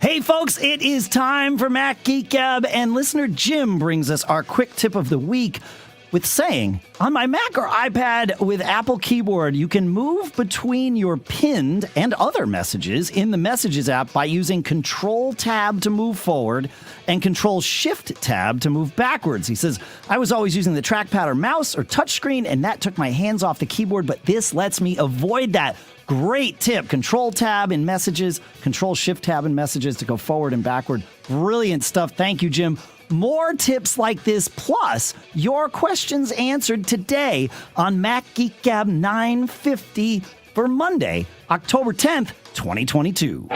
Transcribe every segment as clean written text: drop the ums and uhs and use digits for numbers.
Hey folks, it is time for Mac Geek Gab, and listener Jim brings us our quick tip of the week with saying, on my Mac or iPad with Apple keyboard, you can move between your pinned and other messages in the Messages app by using Control-Tab to move forward and Control-Shift-Tab to move backwards. He says, I was always using the trackpad or mouse or touchscreen, and that took my hands off the keyboard, but this lets me avoid that. Great tip. Control-Tab in Messages, Control-Shift-Tab in Messages to go forward and backward. Brilliant stuff. Thank you, Jim. More tips like this, plus your questions answered today on Mac Geek Gab 950 for Monday, October 10th, 2022.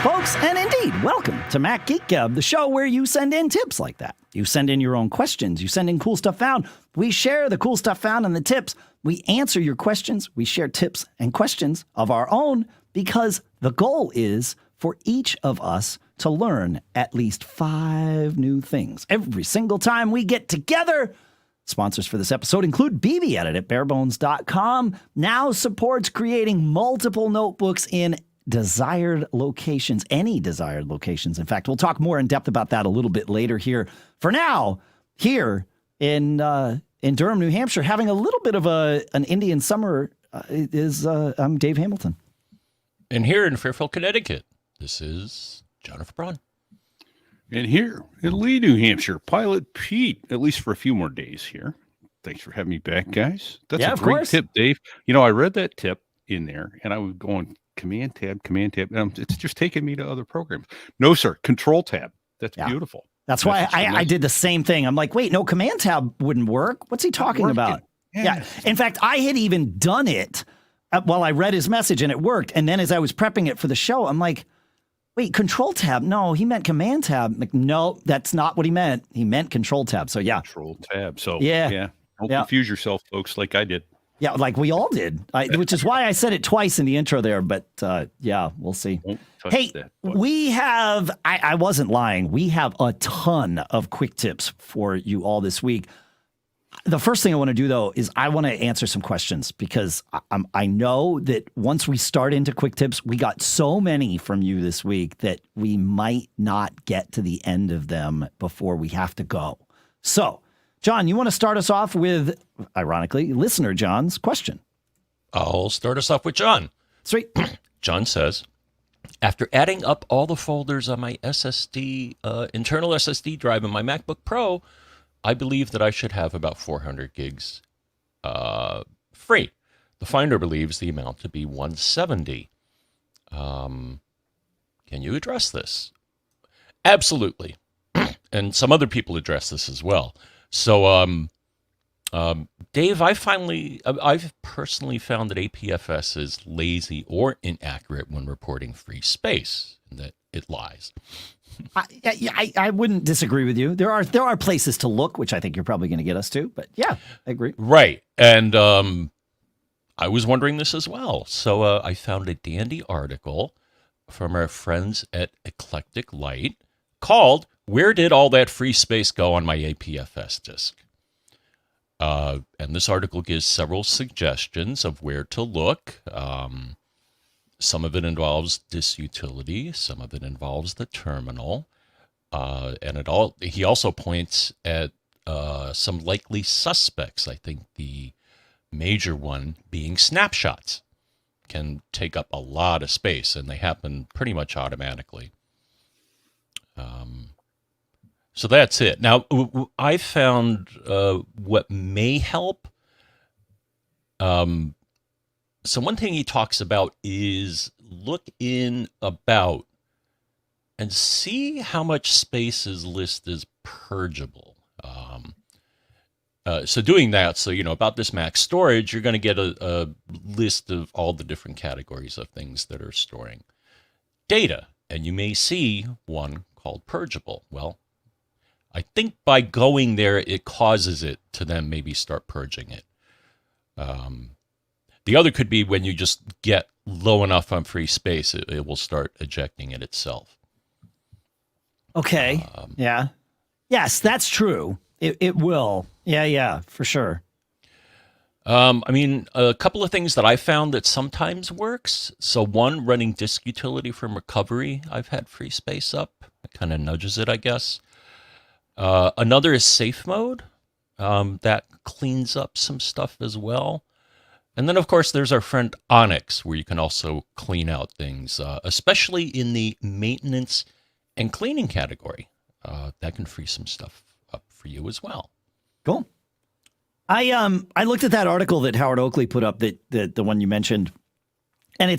Folks, and indeed, welcome to Mac Geek Gab, the show where you send in tips like that. You send in your own questions. You send in cool stuff found. We share the cool stuff found and the tips. We answer your questions. We share tips and questions of our own because the goal is for each of us to learn at least 5 new things every single time we get together. Sponsors for this episode include BBEdit at barebones.com. Now supports creating multiple notebooks in desired locations, any desired locations. In fact, we'll talk more in depth about that a little bit later here. For now, here in Durham, New Hampshire, having a little bit of an Indian summer I'm Dave Hamilton. And here in Fairfield, Connecticut, this is Jonathan Braun. And here in Lee, New Hampshire, Pilot Pete, at least for a few more days here. Thanks for having me back, guys. That's a great tip, Dave. You know, I read that tip in there, and I was going Command tab, and it's just taking me to other programs. No, sir, Control tab. That's beautiful. That's why I did the same thing. I'm like, wait, no, Command tab wouldn't work. What's he talking about? Yeah. In fact, I had even done it while I read his message, and it worked. And then as I was prepping it for the show, I'm like, wait, Control tab? No, he meant Command tab. I'm like, no, that's not what he meant. He meant Control tab. So yeah, Control tab. So yeah. Don't confuse yourself, folks, like I did. Yeah, like we all did, which is why I said it twice in the intro there. But yeah, we'll see. Hey, we have, I wasn't lying. We have a ton of quick tips for you all this week. The first thing I want to do, though, is I want to answer some questions because I know that once we start into quick tips, we got so many from you this week that we might not get to the end of them before we have to go. So, John, you want to start us off with, ironically, listener John's question? I'll start us off with John. Sweet. John says, after adding up all the folders on my SSD, internal SSD drive in my MacBook Pro, I believe that I should have about 400 gigs free. The Finder believes the amount to be 170. Can you address this? Absolutely. And some other people address this as well. So, Dave, I've personally found that APFS is lazy or inaccurate when reporting free space, and that it lies. I wouldn't disagree with you. There are places to look, which I think you're probably going to get us to, but yeah, I agree. Right. And I was wondering this as well. So I found a dandy article from our friends at Eclectic Light called Where Did All That Free Space Go on My APFS Disk? And this article gives several suggestions of where to look. Some of it involves disk utility. Some of it involves the terminal. And he also points at some likely suspects. I think the major one being snapshots can take up a lot of space, and they happen pretty much automatically. So that's it. Now, I found what may help. So one thing he talks about is look in about and see how much space is listed as purgeable. So doing that, so, about this max storage, you're going to get a list of all the different categories of things that are storing data. And you may see one called purgeable. Well, I think by going there, it causes it to then maybe start purging it. The other could be when you just get low enough on free space, it will start ejecting it itself. Okay. Yeah. Yes, that's true. It will. Yeah, for sure. I mean, a couple of things that I found that sometimes works. So one, running disk utility from recovery, I've had free space up. It kind of nudges it, I guess. Another is safe mode. That cleans up some stuff as well. And then, of course, there's our friend Onyx, where you can also clean out things, especially in the maintenance and cleaning category. That can free some stuff up for you as well. Cool. I looked at that article that Howard Oakley put up, the one you mentioned, and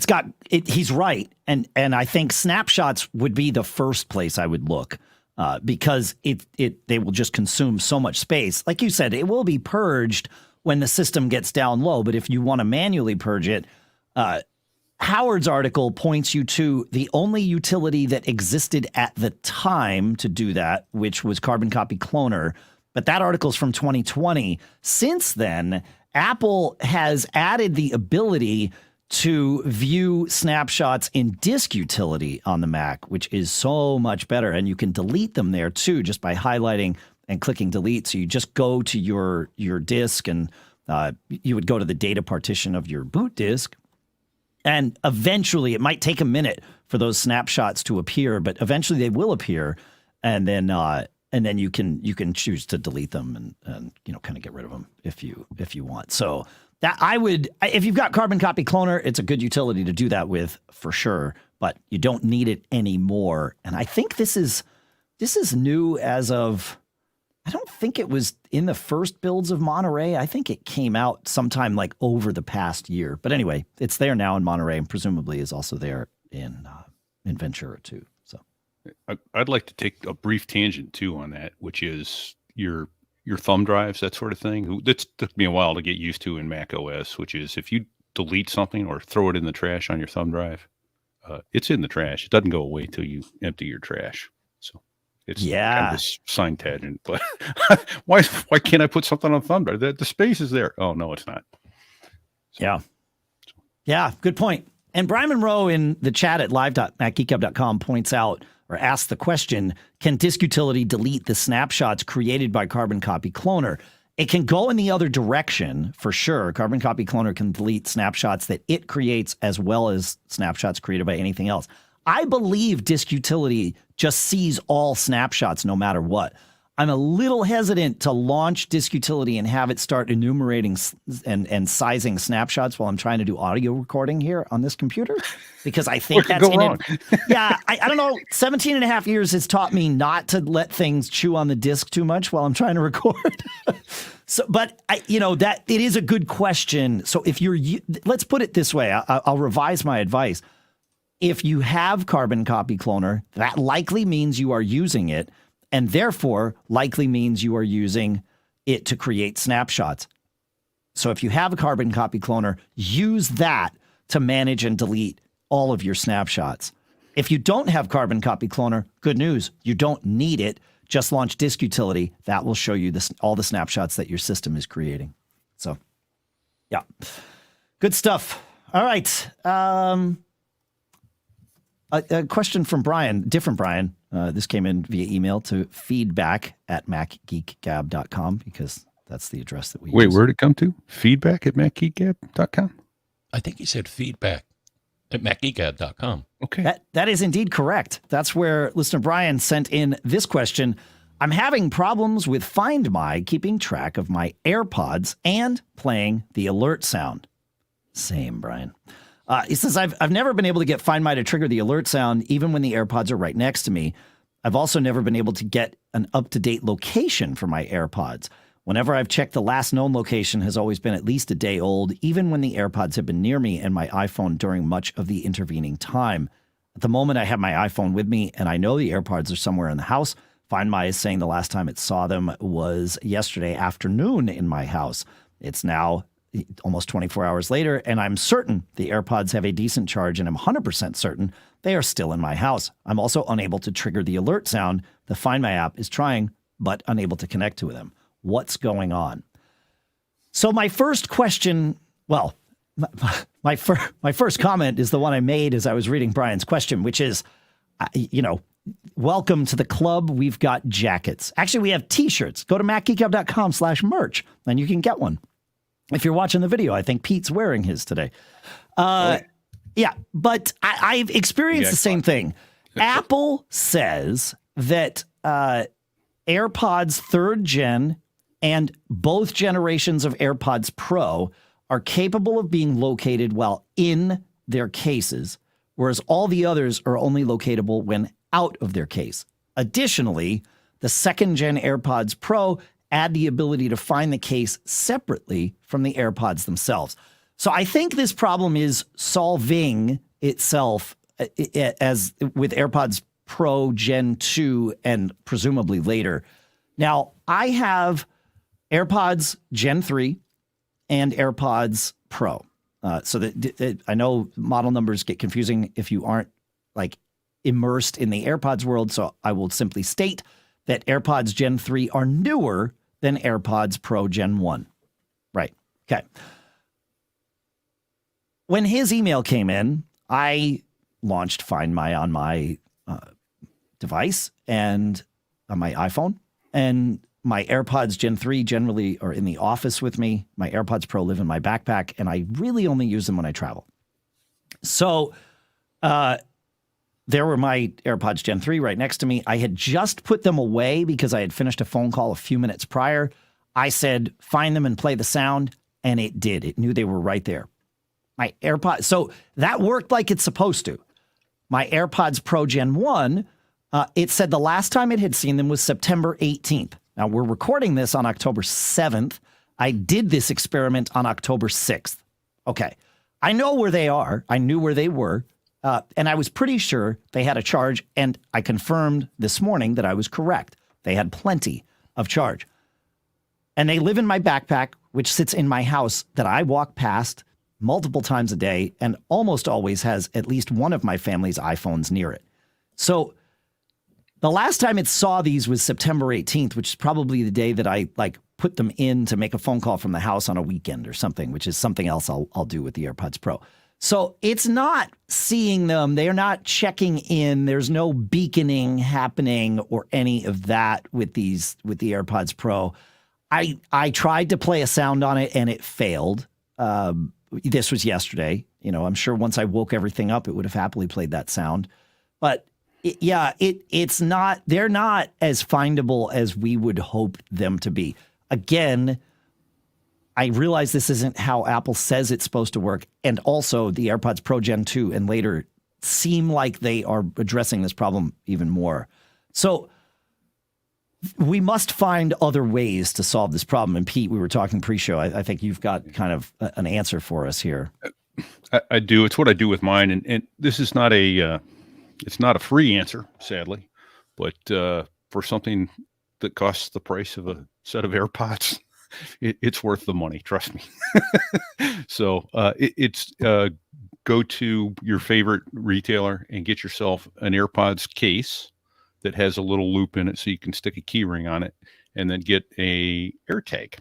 he's right. And I think Snapshots would be the first place I would look, because they will just consume so much space. Like you said, it will be purged when the system gets down low. But if you want to manually purge it, Howard's article points you to the only utility that existed at the time to do that, which was Carbon Copy Cloner. But that article's from 2020. Since then, Apple has added the ability to view snapshots in disk utility on the Mac, which is so much better. And you can delete them there too, just by highlighting and clicking delete. So you just go to your disk, and you would go to the data partition of your boot disk. And eventually, it might take a minute for those snapshots to appear, but eventually they will appear. And then you can choose to delete them and kind of get rid of them if you want. So that if you've got Carbon Copy Cloner, it's a good utility to do that with for sure, but you don't need it anymore. And I think this is new as of, I don't think it was in the first builds of Monterey. I think it came out sometime like over the past year. But anyway, it's there now in Monterey, and presumably is also there in Ventura too. So I'd like to take a brief tangent too on that, which is your thumb drives, that sort of thing. That took me a while to get used to in macOS, which is if you delete something or throw it in the trash on your thumb drive, it's in the trash. It doesn't go away till you empty your trash. So it's kind of a sign tangent, but why can't I put something on thumb drive? The space is there. Oh no, it's not. So, yeah, good point. And Brian Monroe in the chat at live.macgeekgab.com points out, or asks the question, can disk utility delete the snapshots created by Carbon Copy Cloner? It can go in the other direction for sure. Carbon Copy Cloner can delete snapshots that it creates as well as snapshots created by anything else. I believe disk utility just sees all snapshots no matter what. I'm a little hesitant to launch disk utility and have it start enumerating and sizing snapshots while I'm trying to do audio recording here on this computer, because I think that's wrong. I don't know. 17 and a half years has taught me not to let things chew on the disk too much while I'm trying to record. But that it is a good question. So if let's put it this way, I'll revise my advice. If you have Carbon Copy Cloner, that likely means you are using it, and therefore likely means you are using it to create snapshots. So if you have a Carbon Copy Cloner, use that to manage and delete all of your snapshots. If you don't have Carbon Copy Cloner, good news, you don't need it. Just launch disk utility. That will show you all the snapshots that your system is creating. So, yeah, good stuff. All right. A question from Brian, different Brian. This came in via email to feedback@macgeekgab.com, because that's the address that we use. Wait, where'd it come to? Feedback@macgeekgab.com? I think he said feedback@macgeekgab.com. Okay. That is indeed correct. That's where listener Brian sent in this question. I'm having problems with FindMy keeping track of my AirPods and playing the alert sound. Same, Brian. He says, I've never been able to get FindMy to trigger the alert sound, even when the AirPods are right next to me. I've also never been able to get an up-to-date location for my AirPods. Whenever I've checked, the last known location has always been at least a day old, even when the AirPods have been near me and my iPhone during much of the intervening time. At the moment, I have my iPhone with me, and I know the AirPods are somewhere in the house. FindMy is saying the last time it saw them was yesterday afternoon in my house. It's now almost 24 hours later, and I'm certain the AirPods have a decent charge, and I'm 100% certain they are still in my house. I'm also unable to trigger the alert sound. The FindMy app is trying, but unable to connect to them. What's going on? So my first question, well, my first comment is the one I made as I was reading Brian's question, which is, welcome to the club. We've got jackets. Actually, we have T-shirts. Go to macgeekgab.com/merch, and you can get one. If you're watching the video, I think Pete's wearing his today. Yeah, but I've experienced the same thing. Apple says that AirPods 3rd gen and both generations of AirPods Pro are capable of being located while in their cases, whereas all the others are only locatable when out of their case. Additionally, the 2nd gen AirPods Pro add the ability to find the case separately from the AirPods themselves. So I think this problem is solving itself as with AirPods Pro Gen 2 and presumably later. Now, I have AirPods Gen 3 and AirPods Pro. So that I know model numbers get confusing if you aren't like immersed in the AirPods world. So I will simply state that AirPods Gen 3 are newer than AirPods Pro Gen 1. Right. Okay. When his email came in, I launched FindMy on my device and on my iPhone, and my AirPods Gen 3 generally are in the office with me. My AirPods Pro live in my backpack, and I really only use them when I travel. So there were my AirPods Gen 3 right next to me. I had just put them away because I had finished a phone call a few minutes prior. I said, find them and play the sound, and it did. It knew they were right there. My AirPods, so that worked like it's supposed to. My AirPods Pro Gen 1, it said the last time it had seen them was September 18th. Now, we're recording this on October 7th. I did this experiment on October 6th. Okay. I know where they are. I knew where they were. And I was pretty sure they had a charge. And I confirmed this morning that I was correct. They had plenty of charge. And they live in my backpack, which sits in my house that I walk past multiple times a day and almost always has at least one of my family's iPhones near it. So the last time it saw these was September 18th, which is probably the day that I put them in to make a phone call from the house on a weekend or something, which is something else I'll do with the AirPods Pro. So it's not seeing them. They're not checking in. There's no beaconing happening or any of that with the AirPods Pro. I tried to play a sound on it and it failed. This was yesterday. I'm sure once I woke everything up, it would have happily played that sound. But it's not, they're not as findable as we would hope them to be. Again, I realize this isn't how Apple says it's supposed to work. And also the AirPods Pro Gen 2 and later seem like they are addressing this problem even more. So we must find other ways to solve this problem. And Pete, we were talking pre-show. I think you've got kind of an answer for us here. I do. It's what I do with mine. And this is not it's not a free answer, sadly, but for something that costs the price of a set of AirPods, it's worth the money. Trust me. So it's go to your favorite retailer and get yourself an AirPods case that has a little loop in it so you can stick a key ring on it, and then get a AirTag,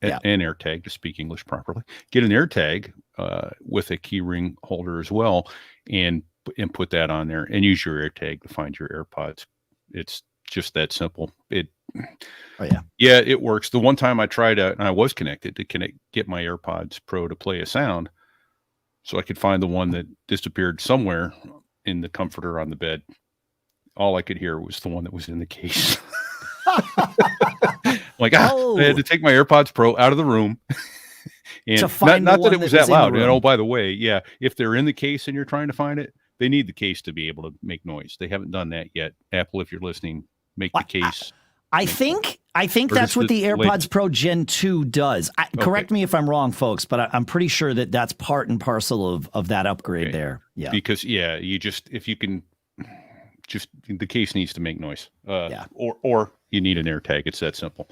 an AirTag to speak English properly. Get an AirTag with a key ring holder as well, and put that on there and use your AirTag to find your AirPods. It's just that simple. It works. The one time I tried and I was connected to get my AirPods Pro to play a sound so I could find the one that disappeared somewhere in the comforter on the bed. All I could hear was the one that was in the case. I had to take my AirPods Pro out of the room. And not that it was that loud. And by the way, if they're in the case and you're trying to find it, they need the case to be able to make noise. They haven't done that yet. Apple, if you're listening, make the case. I think that's what the AirPods Pro Gen 2 does. Correct me if I'm wrong, folks, but I'm pretty sure that that's part and parcel of that upgrade there. Yeah. Because you just, if you can, just the case needs to make noise. Or you need an AirTag. It's that simple.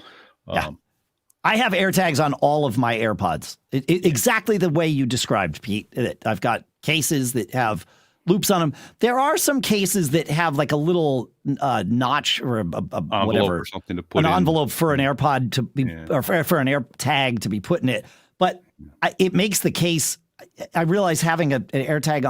I have AirTags on all of my AirPods. Exactly the way you described, Pete. I've got cases that have loops on them. There are some cases that have like a little notch or a whatever, or something to put an envelope for an AirPod to be, or for an AirTag to be put in it. But it makes the case I realize having an AirTag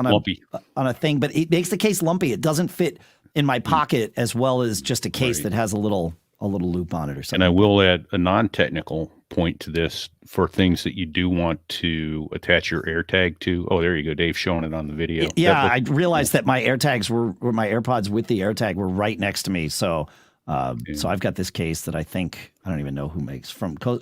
on a thing, but it makes the case lumpy. It doesn't fit in my pocket as well as just a case that has a little loop on it or something. And I will add a non-technical point to this for things that you do want to attach your AirTag to. Oh, there you go. Dave's showing it on the video. Yeah, I realized that my AirTags were my AirPods with the AirTag were right next to me. So, so I've got this case that I don't even know who makes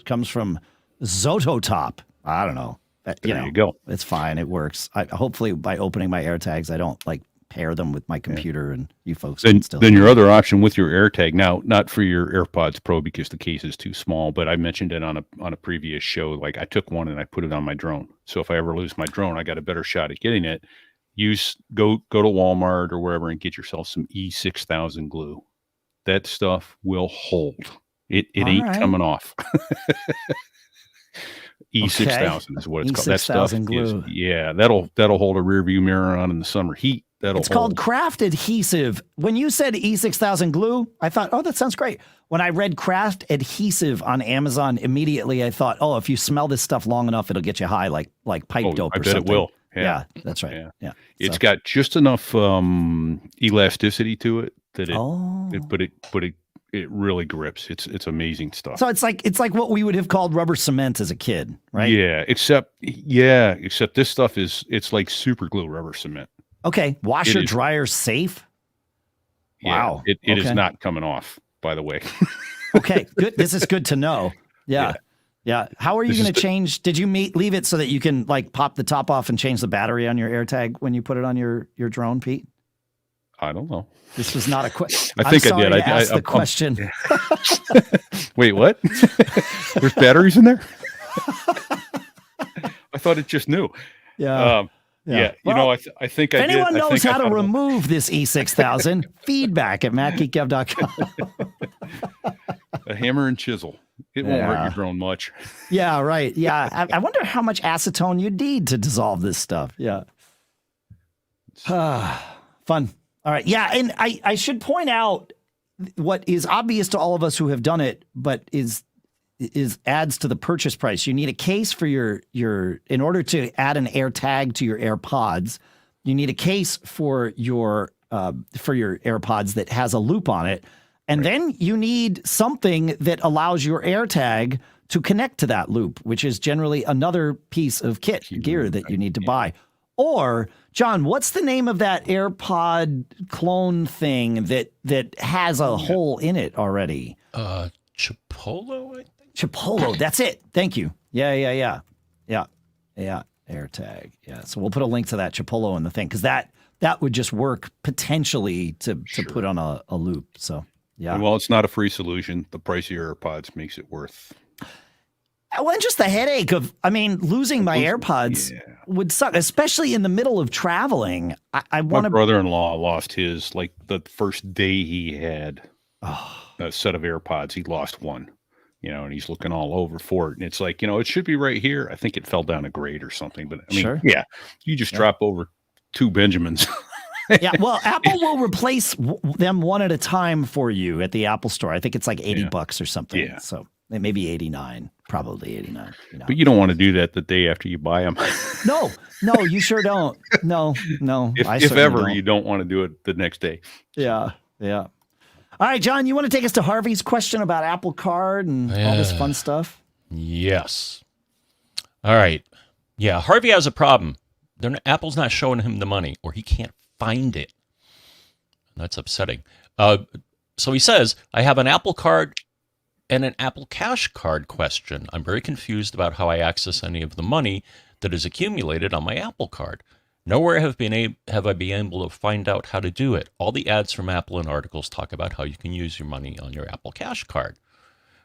comes from Zototop. I don't know. There you go. It's fine. It works. Hopefully by opening my AirTags, I don't pair them with my computer and you folks. Then your other option with your AirTag, now not for your AirPods Pro because the case is too small, but I mentioned it on a previous show. Like I took one and I put it on my drone. So if I ever lose my drone, I got a better shot at getting it. Go to Walmart or wherever and get yourself some E6000 glue. That stuff will hold. It ain't coming off. E6000 is what it's called. That stuff glue. That'll hold a rear view mirror on in the summer heat. It's called Craft Adhesive. When you said E6000 glue, I thought, oh, that sounds great. When I read Craft Adhesive on Amazon, immediately I thought, oh, if you smell this stuff long enough, it'll get you high, like pipe dope or something. I bet it will. Yeah, that's right. Yeah. It's got just enough elasticity to it that it really grips. It's amazing stuff. So it's like what we would have called rubber cement as a kid, right? Yeah, except this stuff it's like super glue rubber cement. Okay, washer dryer safe. Wow, it is not coming off. By the way. Okay, good. This is good to know. Yeah. How are you going to change? Did you leave it so that you can pop the top off and change the battery on your AirTag when you put it on your drone, Pete? I don't know. This was not a question. I think I did. I asked the question. Wait, what? There's batteries in there? I thought it just knew. Yeah. Well, I think I did. If anyone knows how to remove this E6000, feedback at macgeekgab.com. A hammer and chisel. It won't hurt your drone much. Yeah, right. Yeah. I wonder how much acetone you need to dissolve this stuff. Yeah. Fun. All right. Yeah. And I should point out what is obvious to all of us who have done it, but is adds to the purchase price. You need a case for your in order to add an AirTag to your AirPods, you need a case for your AirPods that has a loop on it. And then you need something that allows your AirTag to connect to that loop, which is generally another piece of gear that you need to buy. Or, John, what's the name of that AirPod clone thing that has a hole in it already? Chipolo, I think. Chipolo, that's it. Thank you. Yeah. AirTag. Yeah. So we'll put a link to that Chipolo in the thing because that would just work potentially to put on a loop. So yeah. Well, it's not a free solution. The price of your AirPods makes it worth. Well, and just the headache of, losing my AirPods would suck, especially in the middle of traveling. My brother-in-law lost his, the first day he had a set of AirPods, he lost one, and he's looking all over for it. And it's it should be right here. I think it fell down a grade or something, but you just drop over two Benjamins. Yeah, well, Apple will replace them one at a time for you at the Apple Store. I think it's $80 or something. Yeah. So maybe 89, probably 89. But you don't want to do that the day after you buy them. No, you sure don't. No. If ever, you don't want to do it the next day. Yeah. All right, John, you want to take us to Harvey's question about Apple Card and all this fun stuff? Yes. All right. Yeah, Harvey has a problem. Apple's not showing him the money, or he can't find it. That's upsetting. So he says, I have an Apple Card and an Apple Cash Card question. I'm very confused about how I access any of the money that is accumulated on my Apple Card. Nowhere have I been able to find out how to do it. All the ads from Apple and articles talk about how you can use your money on your Apple Cash Card.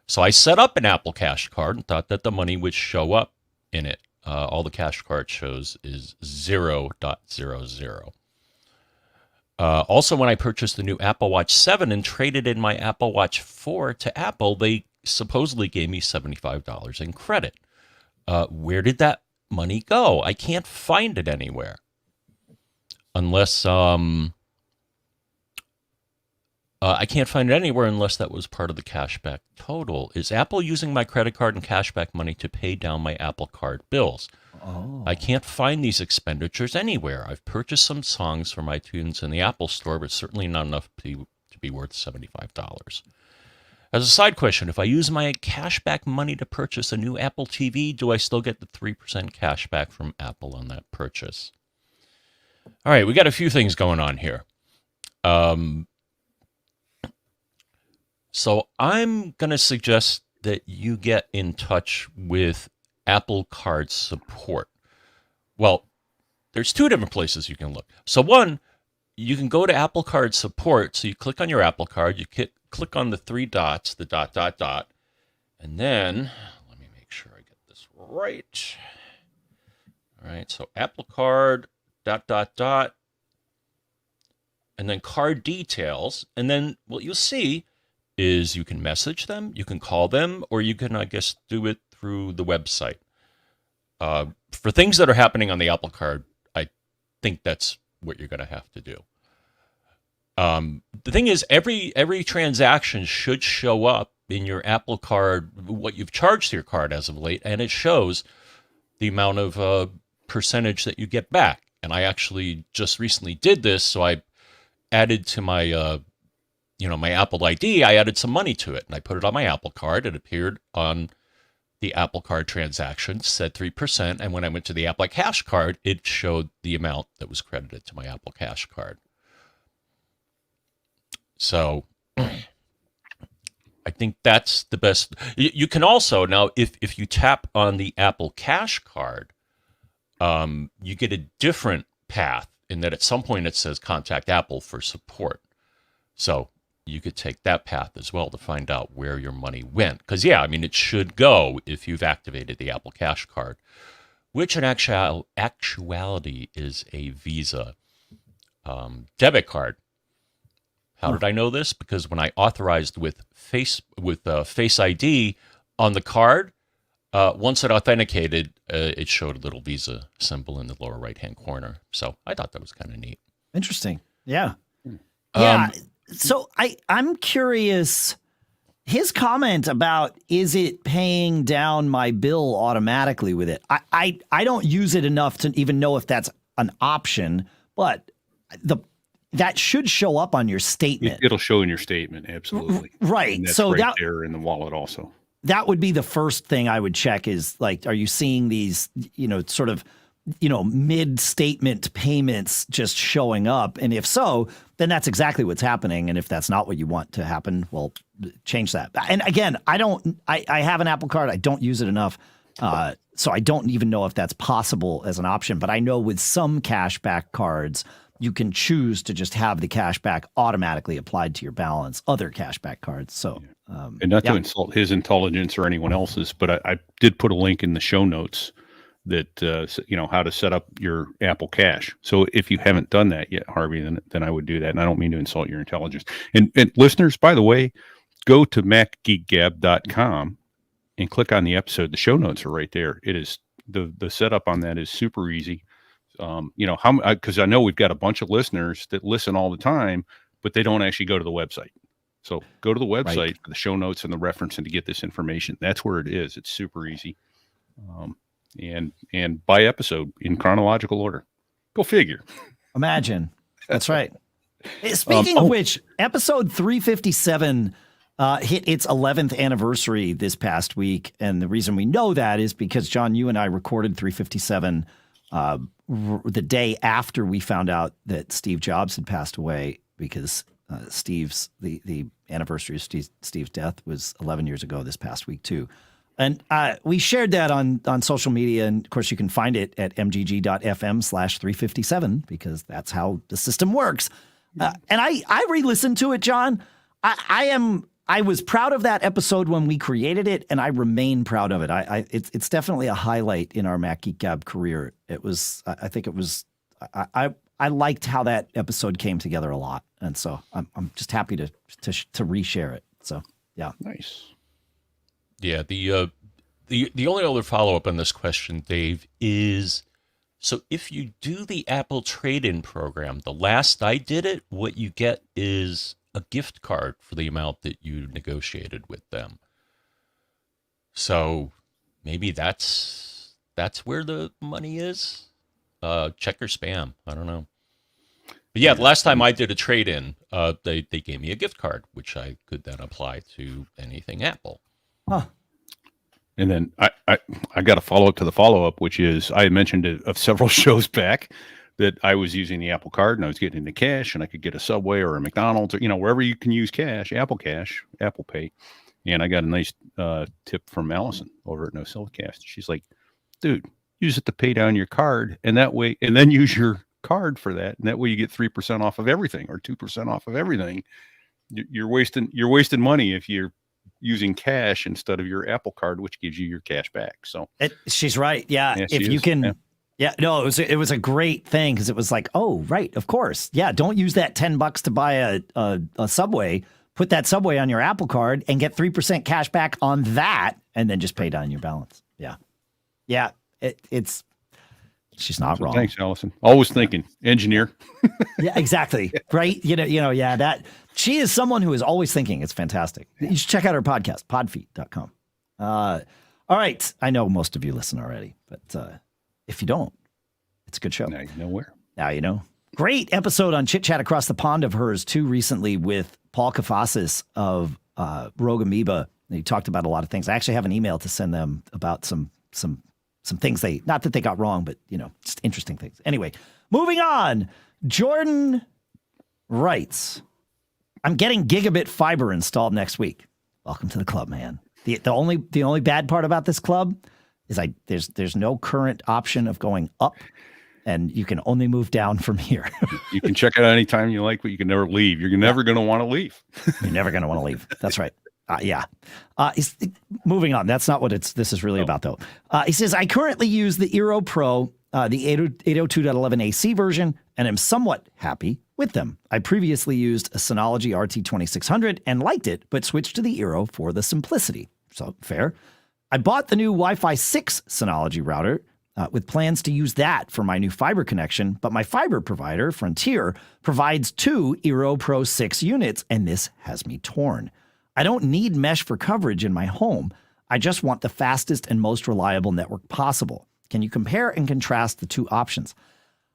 So I set up an Apple Cash Card and thought that the money would show up in it. All the Cash Card shows is 0.00. Also, when I purchased the new Apple Watch 7 and traded in my Apple Watch 4 to Apple, they supposedly gave me $75 in credit. Where did that money go? I can't find it anywhere. Unless, I can't find it anywhere unless that was part of the cashback total. Is Apple using my credit card and cashback money to pay down my Apple Card bills? Oh. I can't find these expenditures anywhere. I've purchased some songs from iTunes in the Apple Store, but certainly not enough to be worth $75. As a side question, if I use my cashback money to purchase a new Apple TV, do I still get the 3% cashback from Apple on that purchase? All right, we got a few things going on here. So I'm going to suggest that you get in touch with Apple Card support. Well, there's two different places you can look. So one, you can go to Apple Card support. So you click on your Apple Card, you click on the three dots, the ... And then, let me make sure I get this right. All right, so Apple Card, ... And then card details. And then what you'll see is you can message them, you can call them, or you can, I guess, do it through the website. For things that are happening on the Apple Card, I think that's what you're going to have to do. The thing is, every transaction should show up in your Apple Card, what you've charged to your card as of late, and it shows the amount of percentage that you get back. And I actually just recently did this, so I added to my my Apple ID, I added some money to it, and I put it on my Apple Card. It appeared on the Apple Card transaction, said 3%, and when I went to the Apple Cash Card, it showed the amount that was credited to my Apple Cash Card. So I think that's the best. You can also, now, if you tap on the Apple Cash Card, you get a different path in that at some point it says contact Apple for support. So you could take that path as well to find out where your money went. Because, yeah, I mean, it should go if you've activated the Apple Cash Card, which in actuality is a Visa debit card. How did I know this? Because when I authorized with Face ID on the card, once it authenticated, it showed a little Visa symbol in the lower right-hand corner. So I thought that was kind of neat. Interesting. Yeah. Yeah. So I'm curious, his comment about, is it paying down my bill automatically with it? I don't use it enough to even know if that's an option, but that should show up on your statement. It'll show in your statement. Absolutely. Right. And that's so right there in the wallet also. That would be the first thing I would check is, like, are you seeing these, sort of, mid-statement payments just showing up? And if so, then that's exactly what's happening. And if that's not what you want to happen, well, change that. And again, I have an Apple Card. I don't use it enough. So I don't even know if that's possible as an option. But I know with some cashback cards, you can choose to just have the cashback automatically applied to your balance, other cashback cards. So, and not to insult his intelligence or anyone else's, but I did put a link in the show notes that, how to set up your Apple Cash. So if you haven't done that yet, Harvey, then I would do that. And I don't mean to insult your intelligence. And listeners, by the way, go to macgeekgab.com and click on the episode. The show notes are right there. It is the setup on that is super easy. Because I know we've got a bunch of listeners that listen all the time, but they don't actually go to the website. So go to the website for the show notes and the reference and to get this information. That's where it is. It's super easy. And by episode in chronological order. Go figure. Imagine. That's right. Speaking of which, episode 357 hit its 11th anniversary this past week. And the reason we know that is because, John, you and I recorded 357 the day after we found out that Steve Jobs had passed away, because the anniversary of Steve's death was 11 years ago this past week too. And we shared that on social media, and of course you can find it at mgg.fm/357 because that's how the system works. And I re-listened to it, John. I was proud of that episode when we created it, and I remain proud of it. It's definitely a highlight in our Mac Geek Gab career. It was, I think it was, I liked how that episode came together a lot, and so I'm just happy to reshare it. So yeah, nice. Yeah, the only other follow up on this question, Dave, is so if you do the Apple trade-in program, the last I did it, what you get is a gift card for the amount that you negotiated with them. So maybe that's that's where the money is. Check your spam. I don't know. But yeah, the last time I did a trade-in, they gave me a gift card, which I could then apply to anything Apple. Huh. And then I got a follow-up to the follow-up, which is I had mentioned it of several shows back that I was using the Apple Card and I was getting into cash and I could get a Subway or a McDonald's or, wherever you can use Cash, Apple Pay. And I got a nice tip from Allison over at No Silvercast. She's like, dude, use it to pay down your card and that way, and then use your card for that. And that way you get 3% off of everything or 2% off of everything. You're wasting money if you're using cash instead of your Apple Card, which gives you your cash back. So she's right. Yeah. If you can. Yeah, no, it was a great thing because it was like, oh, right, of course. Yeah, don't use that $10 to buy a Subway. Put that Subway on your Apple Card and get 3% cash back on that and then just pay down your balance. Yeah. Yeah, she's not wrong. Thanks, Allison. Always thinking. Engineer. Yeah, exactly. Right? Yeah, that she is someone who is always thinking. It's fantastic. You should check out her podcast, podfeet.com. All right. I know most of you listen already, but if you don't, it's a good show. Now you know where. Now you know. Great episode on Chit Chat Across the Pond of hers, too, recently with Paul Kafasis of Rogue Amoeba. He talked about a lot of things. I actually have an email to send them about some things not that they got wrong, but, just interesting things. Anyway, moving on. Jordan writes, I'm getting gigabit fiber installed next week. Welcome to the club, man. The only bad part about this club is there's no current option of going up, and you can only move down from here. You can check it out anytime you like, but you can never leave. You're never going to want to leave. You're never going to want to leave. That's right. Yeah. Moving on. That's not what this is really about, though. He says, I currently use the Eero Pro, the 802.11 AC version, and am somewhat happy with them. I previously used a Synology RT2600 and liked it, but switched to the Eero for the simplicity. So fair. I bought the new Wi-Fi 6 Synology router with plans to use that for my new fiber connection, but my fiber provider, Frontier, provides 2 Eero Pro 6 units, and this has me torn. I don't need mesh for coverage in my home. I just want the fastest and most reliable network possible. Can you compare and contrast the two options?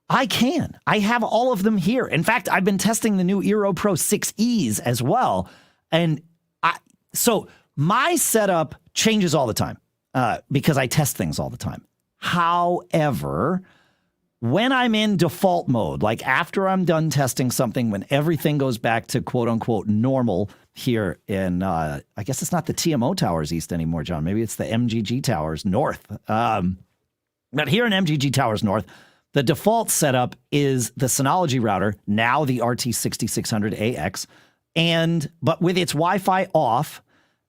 I can. I have all of them here. In fact, I've been testing the new Eero Pro 6Es as well. And so my setup changes all the time because I test things all the time. However, when I'm in default mode, like after I'm done testing something, when everything goes back to quote unquote normal here in, I guess it's not the TMO Towers East anymore, John. Maybe it's the MGG Towers North. But here in MGG Towers North, the default setup is the Synology router, now the RT6600AX, but with its Wi-Fi off,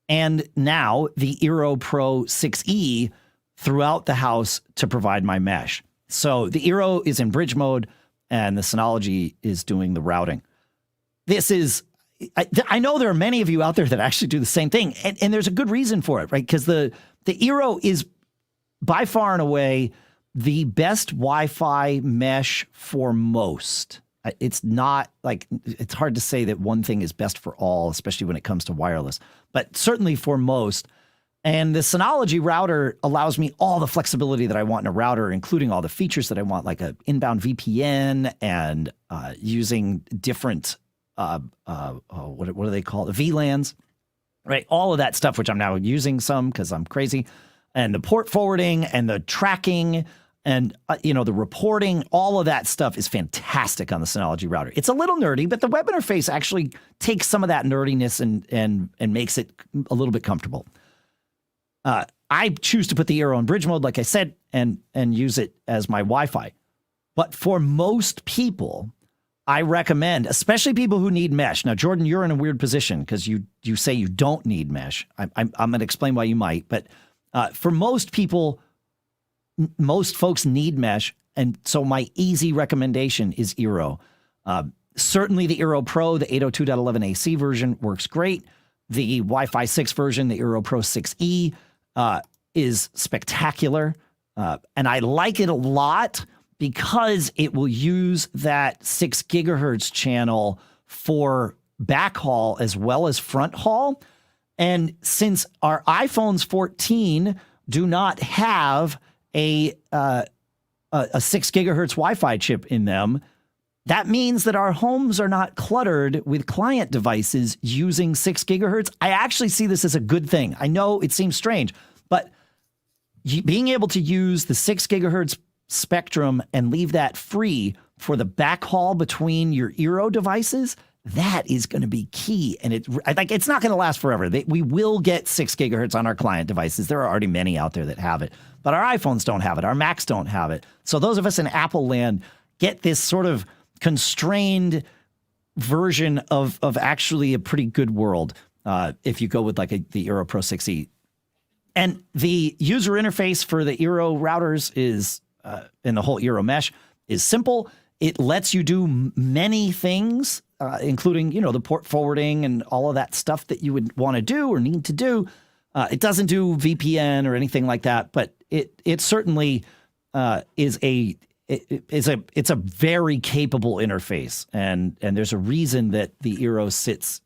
and now the Eero Pro 6E throughout the house to provide my mesh. So the Eero is in bridge mode, and the Synology is doing the routing. This is, I know there are many of you out there that actually do the same thing, and there's a good reason for it, right? Because the Eero is by far and away the best Wi-Fi mesh for most. It's not like, it's hard to say that one thing is best for all, especially when it comes to wireless, but certainly for most. And the Synology router allows me all the flexibility that I want in a router, including all the features that I want, like an inbound VPN and using different, what do they call it? VLANs, right? All of that stuff, which I'm now using some because I'm crazy. And the port forwarding and the tracking and, the reporting, all of that stuff is fantastic on the Synology router. It's a little nerdy, but the web interface actually takes some of that nerdiness and makes it a little bit comfortable. I choose to put the Eero in bridge mode, like I said, and use it as my Wi-Fi. But for most people, I recommend, especially people who need mesh. Now, Jordan, you're in a weird position because you say you don't need mesh. I'm going to explain why you might, but for most people, most folks need mesh, and so my easy recommendation is Eero. Certainly the Eero Pro, the 802.11 AC version works great. The Wi-Fi 6 version, the Eero Pro 6E, is spectacular, and I like it a lot because it will use that 6 gigahertz channel for backhaul as well as front haul. And since our iPhones 14 do not have a 6 gigahertz Wi-Fi chip in them, that means that our homes are not cluttered with client devices using 6 gigahertz. I actually see this as a good thing. I know it seems strange, but being able to use the 6 gigahertz spectrum and leave that free for the backhaul between your eero devices, that is going to be key. And it's not going to last forever. We will get 6 gigahertz on our client devices. There are already many out there that have it, but our iPhones don't have it. Our Macs don't have it. So those of us in Apple land get this sort of constrained version of actually a pretty good world if you go with like the Eero Pro 6e. And the user interface for the Eero routers is, and the whole Eero mesh is simple. It lets you do many things, including, the port forwarding and all of that stuff that you would want to do or need to do. It doesn't do VPN or anything like that, but it certainly is it's a very capable interface, and there's a reason that the Eero sits,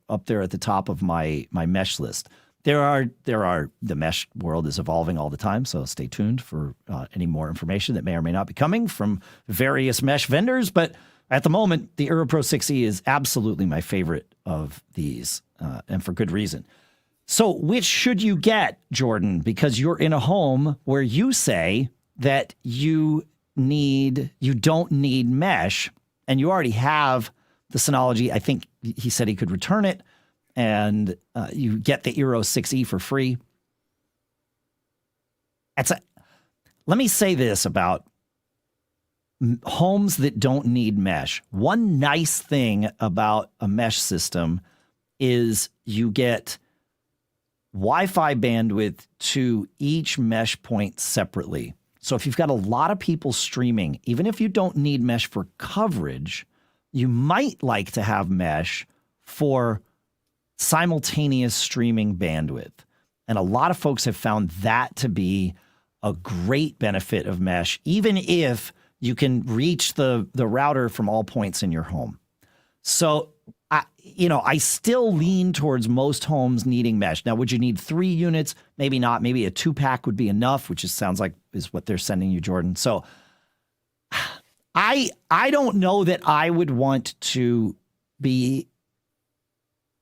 up there at the top of my mesh list. The mesh world is evolving all the time, so stay tuned for any more information that may or may not be coming from various mesh vendors. But at the moment, the Eero Pro 6e is absolutely my favorite of these, and for good reason. So which should you get, Jordan? Because you're in a home where you say that you don't need mesh, and you already have the Synology. I think he said he could return it, and you get the Eero 6e for free. Let me say this about homes that don't need mesh. One nice thing about a mesh system is you get Wi-Fi bandwidth to each mesh point separately. So if you've got a lot of people streaming, even if you don't need mesh for coverage, you might like to have mesh for simultaneous streaming bandwidth. And a lot of folks have found that to be a great benefit of mesh, even if you can reach the router from all points in your home. So, I still lean towards most homes needing mesh. Now, would you need 3 units? Maybe not. Maybe a 2-pack would be enough, which sounds like is what they're sending you, Jordan. So I don't know that I would want to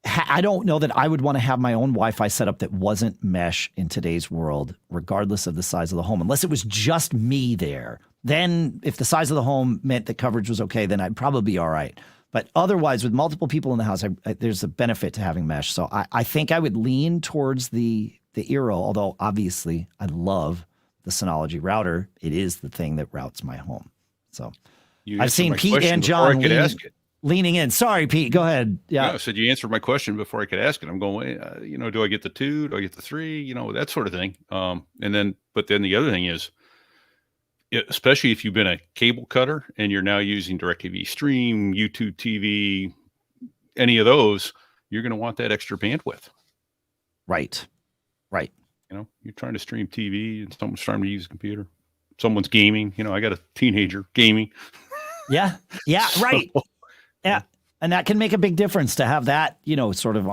I don't know that I would want to have my own Wi-Fi setup that wasn't mesh in today's world, regardless of the size of the home, unless it was just me there. Then if the size of the home meant that coverage was okay, then I'd probably be all right. But otherwise, with multiple people in the house, there's a benefit to having mesh. So I think I would lean towards the Eero, although obviously I love the Synology router. It is the thing that routes my home. So I've seen Pete and John leaning in. Sorry, Pete, go ahead. Yeah. No, I said you answered my question before I could ask it. I'm going, do I get the 2? Do I get the 3? That sort of thing. But then the other thing is, especially if you've been a cable cutter and you're now using DirecTV Stream, YouTube TV, any of those, you're going to want that extra bandwidth. Right. You're trying to stream TV and someone's trying to use a computer. Someone's gaming. I got a teenager gaming. Yeah. Yeah. Right. Yeah. And that can make a big difference to have that, sort of,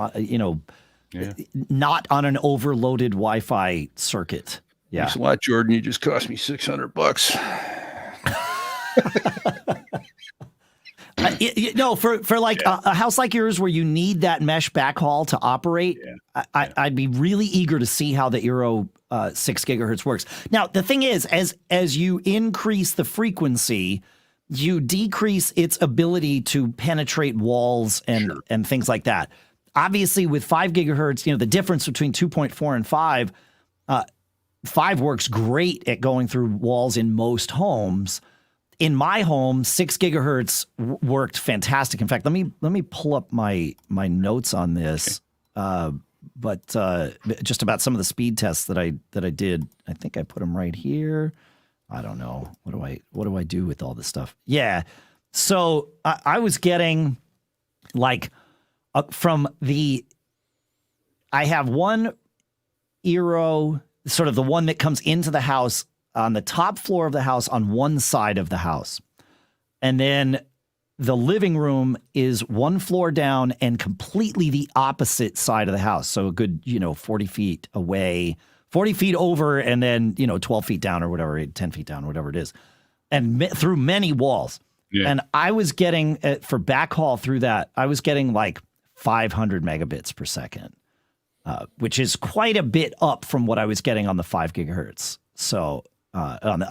not on an overloaded Wi-Fi circuit. Yeah. Thanks a lot, Jordan. You just cost me $600. For like a house like yours where you need that mesh backhaul to operate, I'd be really eager to see how the Eero 6 gigahertz works. Now, the thing is, as you increase the frequency, you decrease its ability to penetrate walls and things like that. Obviously, with 5 gigahertz, the difference between 2.4 and 5, 5 works great at going through walls in most homes. In my home, 6 gigahertz worked fantastic. In fact, let me pull up my notes on this. But just about some of the speed tests that I did. I think I put them right here. I don't know. What do I do with all this stuff? Yeah. So I was getting like I have one Eero, sort of the one that comes into the house on the top floor of the house on one side of the house. And then the living room is one floor down and completely the opposite side of the house. So a good, 40 feet away 40 feet over and then, 12 feet down or whatever, 10 feet down, whatever it is, and through many walls. Yeah. And I was getting, for backhaul through that, I was getting like 500 megabits per second, which is quite a bit up from what I was getting on the 5 gigahertz. So, and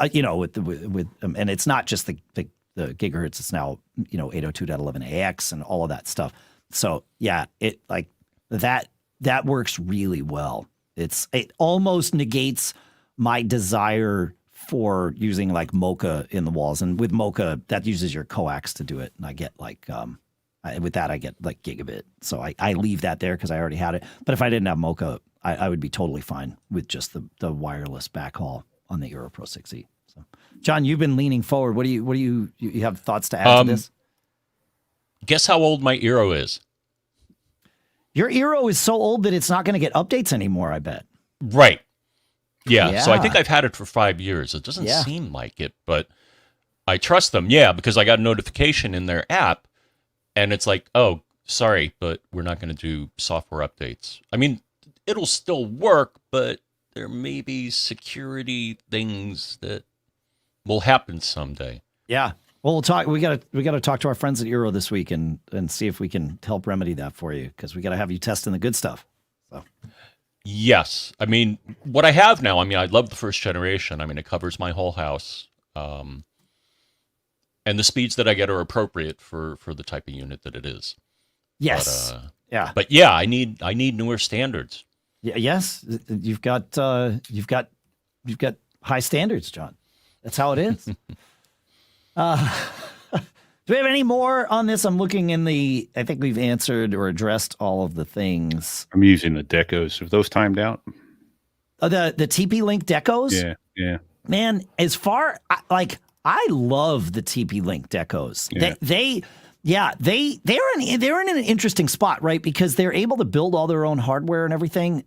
it's not just the gigahertz, it's now, 802.11ax and all of that stuff. So yeah, it like that works really well. It almost negates my desire for using like Mocha in the walls. And with Mocha, that uses your coax to do it. And I get like, with that, I get like gigabit. So I leave that there because I already had it. But if I didn't have Mocha, I would be totally fine with just the wireless backhaul on the Eero Pro 6e. So, John, you've been leaning forward. What do you have thoughts to add to this? Guess how old my Eero is? Your Eero is so old that it's not going to get updates anymore, I bet. Right. Yeah. So I think I've had it for 5 years. It doesn't seem like it, but I trust them. Yeah, because I got a notification in their app, and it's like, oh, sorry, but we're not going to do software updates. I mean, it'll still work, but there may be security things that will happen someday. Yeah. Well, we'll talk. We got to talk to our friends at Eero this week and see if we can help remedy that for you, because we got to have you testing the good stuff. So. Yes. I mean, what I have now, I love the first generation. I mean, it covers my whole house. And the speeds that I get are appropriate for the type of unit that it is. Yes. But yeah, I need newer standards. Yeah. Yes. You've got high standards, John. That's how it is. Do we have any more on this? I'm looking I think we've answered or addressed all of the things. I'm using the decos. Have those timed out? The TP-Link decos? Yeah. Man, I love the TP-Link decos. Yeah. They're in an interesting spot, right? Because they're able to build all their own hardware and everything.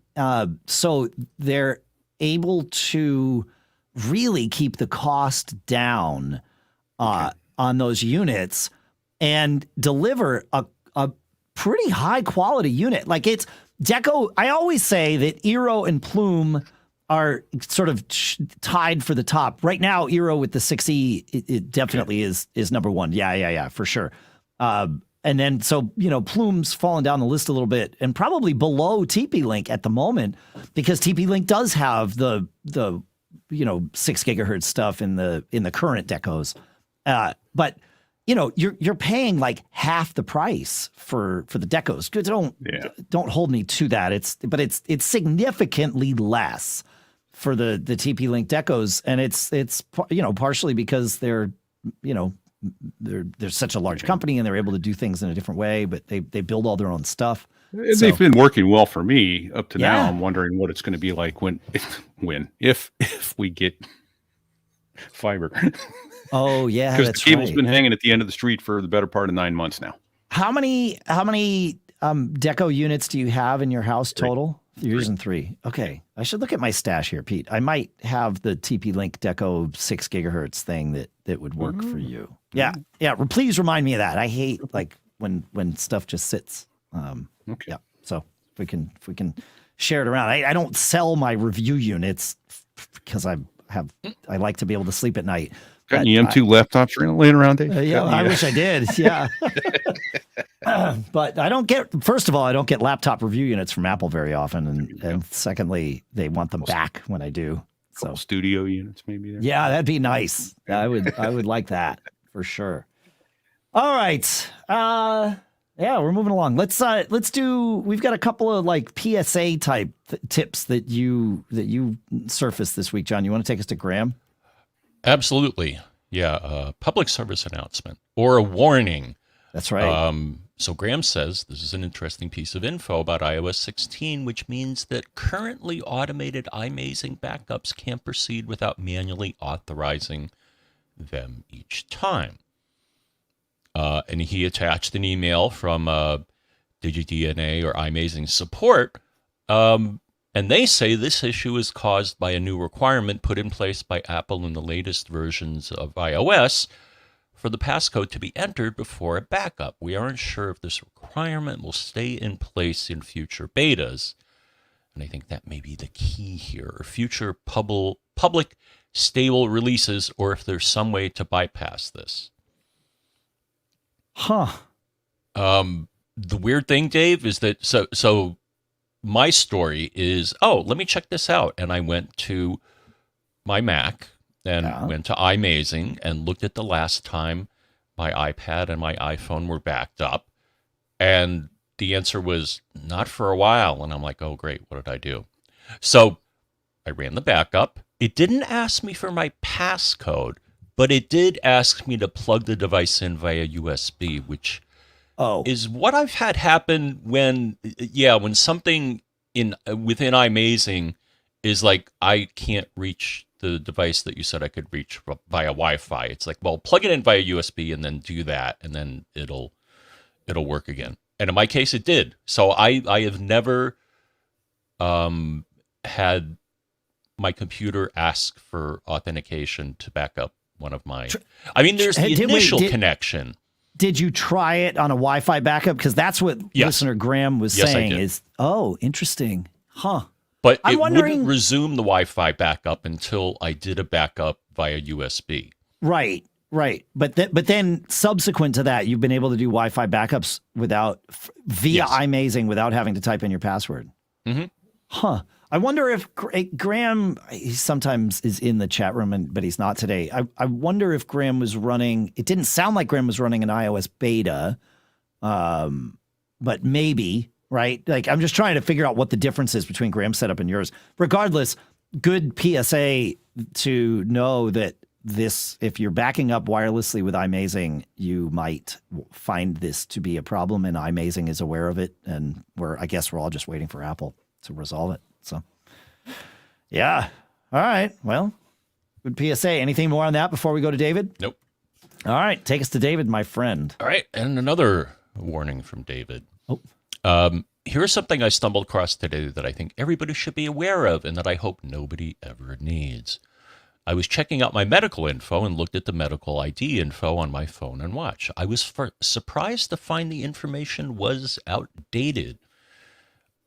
So they're able to really keep the cost down on those units and deliver a pretty high quality unit. Like it's Deco. I always say that Eero and Plume are sort of tied for the top right now. Eero with the 6E, it definitely is number one. Yeah, for sure. And then, so, Plume's fallen down the list a little bit and probably below TP-Link at the moment, because TP-Link does have the 6 gigahertz stuff in the current decos. But you're paying like half the price for the decos. Don't hold me to that. It's significantly less for the TP-Link decos, and it's partially because they're such a large company and they're able to do things in a different way, but they build all their own stuff. They've been working well for me up to now. I'm wondering what it's going to be like if we get fiber. Oh yeah, because the cable's been hanging at the end of the street for the better part of 9 months now. How many deco units do you have in your house total? You're using 3. Okay, I should look at my stash here, Pete. I might have the TP-Link deco 6 gigahertz thing that would work for you. Yeah. Please remind me of that. I hate like when stuff just sits. Okay. Yeah. So if we can share it around. I don't sell my review units because I like to be able to sleep at night. Got any M2 laptops laying around, Dave? I wish I did. Yeah. But I don't get laptop review units from Apple very often. And secondly, they want them back when I do. So studio units maybe there. Yeah, that'd be nice. I would like that for sure. All right. We're moving along. Let's we've got a couple of like PSA type tips that you surfaced this week, John. You want to take us to Graham? Absolutely. Yeah. Public service announcement or a warning. That's right. So Graham says this is an interesting piece of info about iOS 16, which means that currently automated iMazing backups can't proceed without manually authorizing them each time. And he attached an email from DigiDNA or iMazing support. And they say this issue is caused by a new requirement put in place by Apple in the latest versions of iOS for the passcode to be entered before a backup. We aren't sure if this requirement will stay in place in future betas. And I think that may be the key here, or future public stable releases, or if there's some way to bypass this. Huh. The weird thing, Dave, is that so my story is, let me check this out. And I went to my Mac and went to iMazing and looked at the last time my iPad and my iPhone were backed up. And the answer was not for a while. And I'm like, oh, great. What did I do? So I ran the backup. It didn't ask me for my passcode, but it did ask me to plug the device in via USB, which is what I've had happen when something within iMazing is like, I can't reach the device that you said I could reach via Wi-Fi. It's like, well, plug it in via USB and then do that, and then it'll work again. And in my case, it did. So I have never had my computer ask for authentication to back up one of my... I mean, there's the initial connection. Did you try it on a Wi-Fi backup? Because that's what listener Graham was saying is, interesting. Huh. But it wouldn't resume the Wi-Fi backup until I did a backup via USB. Right. But then subsequent to that, you've been able to do Wi-Fi backups via iMazing without having to type in your password. Mm-hmm. Huh. I wonder if Graham, he sometimes is in the chat room, but he's not today. I wonder if Graham was running, it didn't sound like Graham was running an iOS beta, but maybe, right? Like, I'm just trying to figure out what the difference is between Graham's setup and yours. Regardless, good PSA to know that if you're backing up wirelessly with iMazing, you might find this to be a problem, and iMazing is aware of it, and I guess we're all just waiting for Apple to resolve it. So, yeah. All right. Well, good PSA. Anything more on that before we go to David? Nope. All right. Take us to David, my friend. All right. And another warning from David. Here's something I stumbled across today that I think everybody should be aware of and that I hope nobody ever needs. I was checking out my medical info and looked at the medical ID info on my phone and watch. I was surprised to find the information was outdated.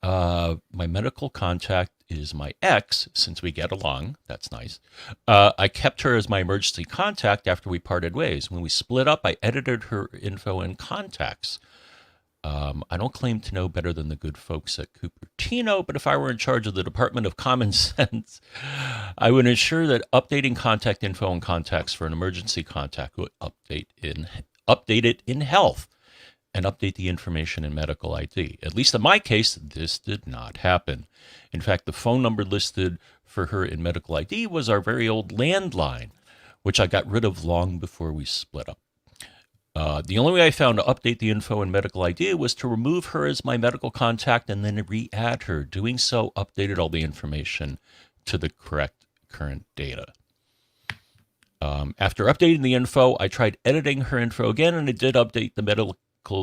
My medical contact is my ex, since we get along. That's nice. I kept her as my emergency contact after we parted ways. When we split up, I edited her info in contacts. I don't claim to know better than the good folks at Cupertino, but if I were in charge of the Department of Common Sense, I would ensure that updating contact info and contacts for an emergency contact would update it in health and update the information in medical ID. At least in my case, this did not happen. In fact, the phone number listed for her in medical ID was our very old landline, which I got rid of long before we split up. The only way I found to update the info in medical ID was to remove her as my medical contact and then re-add her. Doing so updated all the information to the correct current data. After updating the info, I tried editing her info again, and it did update the medical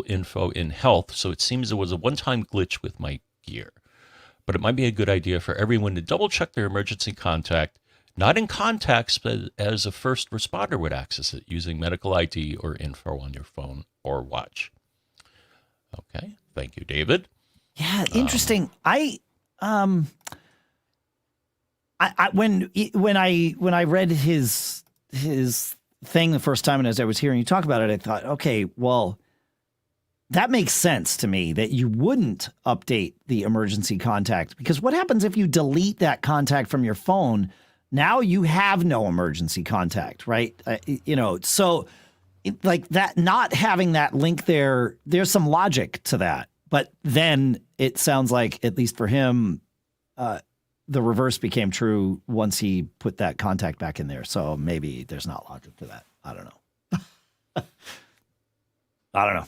info in health, so it seems it was a one-time glitch with my gear. But it might be a good idea for everyone to double-check their emergency contact, not in contacts, but as a first responder would access it, using medical ID or info on your phone or watch. Okay, thank you, David. Yeah, interesting. When I read his thing the first time, and as I was hearing you talk about it, I thought, okay, well, that makes sense to me that you wouldn't update the emergency contact, because what happens if you delete that contact from your phone? Now you have no emergency contact, right? So like that, not having that link there, there's some logic to that. But then it sounds like, at least for him, the reverse became true once he put that contact back in there. So maybe there's not logic to that. I don't know. I don't know.